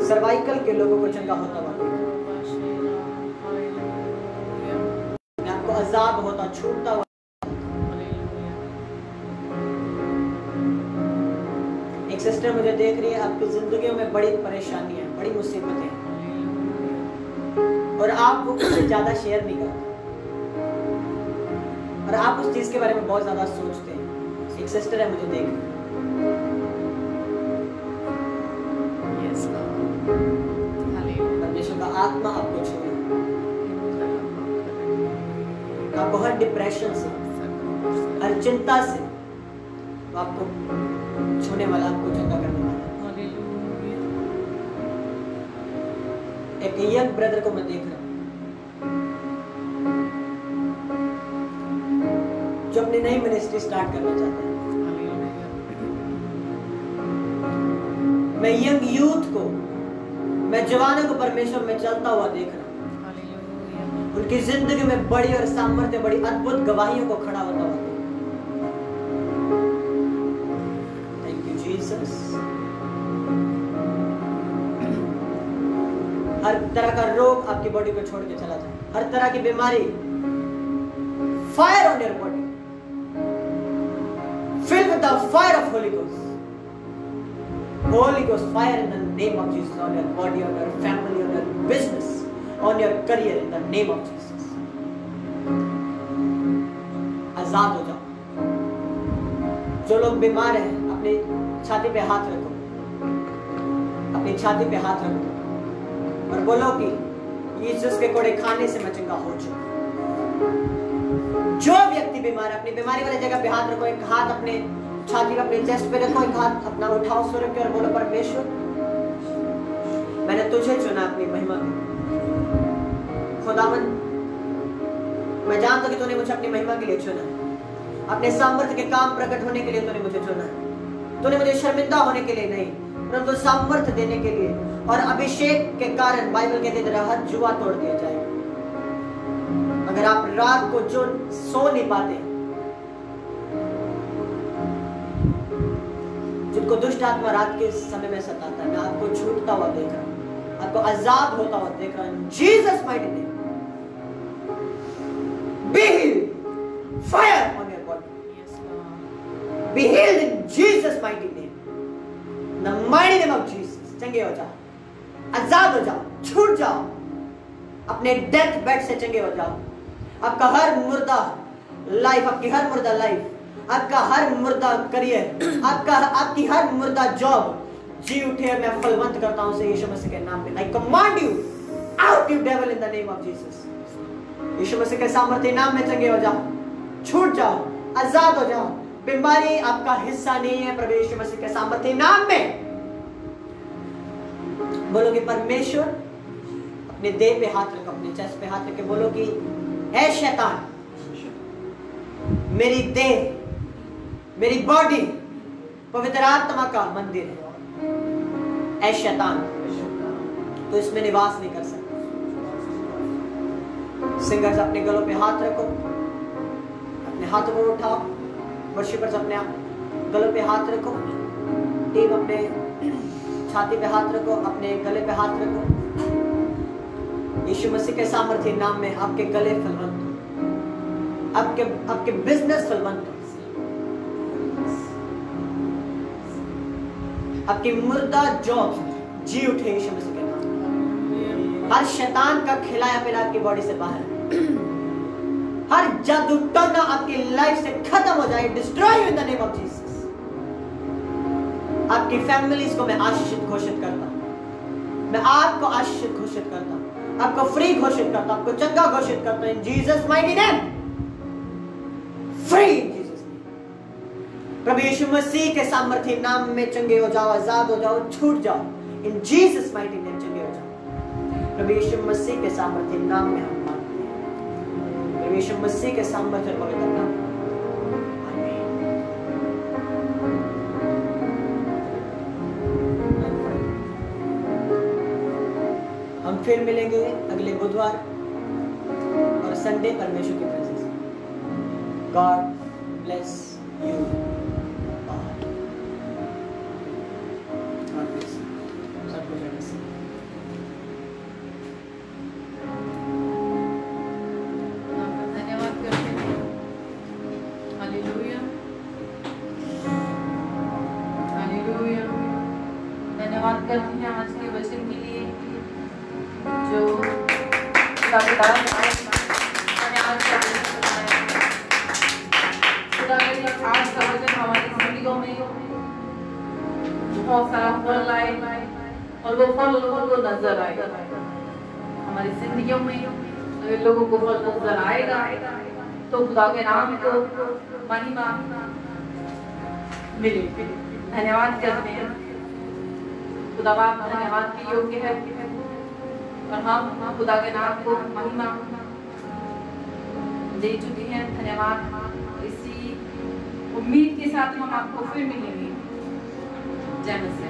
सर्वाइकल के लोगों को चंगा होता हुआ देखा, मैं आपको आजाद होता छूटता हुआ। एक सिस्टर मुझे देख रही है, आपकी जिंदगी में बड़ी परेशानी है, बड़ी मुसीबतें हैं और आप वो उससे ज्यादा शेयर नहीं करते और आप उस चीज के बारे में बहुत ज्यादा सोचते हैं। एक सिस्टर है मुझे देख रही है, परमेश्वर का आत्मा आपको छूए, आपको हर डिप्रेशन से, हर चिंता से तो आपको छूने वाला, आपको चंगा करने वाला। एक यंग ब्रदर को मैं देख रहा हूं जो अपनी नई मिनिस्ट्री स्टार्ट करना चाहते हैं। मैं यंग यूथ को, मैं जवानों को परमेश्वर में चलता हुआ देख रहा हूं, उनकी जिंदगी में बड़ी और सामर्थ्य, बड़ी अद्भुत गवाहियों को खड़ा होता हुआ। Thank you Jesus. हर तरह का रोग आपकी बॉडी को छोड़ के चला जाए, हर तरह की बीमारी, fire on your body, filled with the fire of Holy Ghost. Holy Ghost fire in the name of Jesus on your body, on your family, on your business, on your career in the name of Jesus. आजाद हो जाओ। जो लोग बीमार हैं अपनी छाती पे हाथ रखो, अपनी छाती पे हाथ रखो और बोलो कि यीशु के कोड़े खाने से मैं चंगा हो चुका। जो व्यक्ति बीमार है अपनी बीमारी वाली जगह पे हाथ रखो, एक हाथ अपने छाती पे, अपने चेस्ट पे रखो, एक हाथ अपना उठाओ स्वर्ग की ओर, बोलो परमेश्वर मैंने तुझे चुना अपनी महिमा के। खुदावन मैं जानता हूं कि तूने मुझे अपनी महिमा के लिए चुना, अपने सामर्थ्य के काम प्रकट होने के लिए तूने मुझे चुना। तूने मुझे शर्मिंदा होने के लिए नहीं, परंतु सामर्थ्य देने के लिए। और अभिषेक के कारण बाइबल कहती है तेरा हर जुआ तोड़ दिया जाएगा। अगर आप रात को जो सो नहीं पाते, जिनको दुष्ट आत्मा रात के समय में सताता है, मैं आपको छूटता हुआ देख रहा हूं, आपको आजाद होता हुआ देख रहा हूं। Jesus mighty name, be healed, fire on your body, be healed in Jesus mighty name, in the mighty name of Jesus. चंगे हो जाओ, आजाद हो जाओ, छूट जाओ, अपने डेथ बेड से चंगे हो जाओ। आपका हर मुर्दा लाइफ, आपकी हर मुर्दा लाइफ, आपका हर मुर्दा करियर, आपकी हर मुर्दा जॉब जी उठे। मैं फलवंत करता हूं उसे यीशु मसीह के नाम में। I command you out you devil in the name of Jesus. यीशु मसीह के सामर्थ्य नाम में चंगे हो जाओ, छूट जाओ, आजाद हो जाओ। बीमारी आपका हिस्सा नहीं है प्रभु यीशु मसीह के सामर्थ्य नाम में। बोलो कि परमेश्वर, अपने देह पे हाथ रखो, अपने चेस्ट पे हाथ रख के बोलो कि ऐ शैतान, मेरी देह, मेरी बॉडी पवित्र आत्मा का मंदिर है। ऐ शैतान तो इसमें निवास नहीं कर सकता। सिंगर्स अपने गलों पे हाथ रखो, अपने हाथों को उठाओ। वर्शिपर्स अपने गलों पे हाथ रखो, टीम अपने छाती पे हाथ रखो, अपने गले पे हाथ रखो। यीशु मसीह के सामर्थ्य नाम में आपके गले फलवंत हो, आपके बिजनेस फलवंत हो, आपकी मुर्दा जॉब जी उठे यीशु मसीह के नाम में। हर शैतान का खिलाया पिला आपकी बॉडी से बाहर, हर जादू टोना आपकी लाइफ से खत्म हो जाए। Destroy in the name of Jesus. आपकी फैमिलीज को मैं आशीषित घोषित करता हूं, मैं आपको आशीषित घोषित करता हूं, आपको फ्री घोषित करता हूं, आपको चंगा घोषित करता हूं in Jesus mighty name. Free in Jesus name. प्रभु यीशु मसीह के सामर्थ्य नाम में चंगे हो जाओ, आजाद हो जाओ, छूट जाओ इन जीसस माइटी नेम। चंगे हो जाओ प्रभु यीशु मसीह के सामर्थ्य नाम में हम मांगते हैं, प्रभु यीशु मसीह के सामर्थ्य और पवित्र नाम। हम फिर मिलेंगे अगले बुधवार और संडे परमेश्वर की प्रेजेंस में। God bless you all. God bless you. सबको जय मसीह। धन्यवाद करते हैं। Hallelujah, hallelujah. धन्यवाद करते हैं आज के वचन के लिए जो खुदा के दास मैंने आज का वचन सुनाया। खुदा के आज का वचन हमारी जिंदगियों में बहुत सारा फल लाए और वो फल लोगों को नजर आएगा। हमारी जिंदगियों में अगर लोगों को फल नजर आएगा तो खुदा के नाम को महिमा मिलेगी। धन्यवाद करते हैं। खुदा बाप धन्यवाद के योग्य है और हम खुदा के नाम को महिमा दे चुके हैं। धन्यवाद। इसी उम्मीद के साथ हम आपको फिर मिलेंगे। जय मसीह।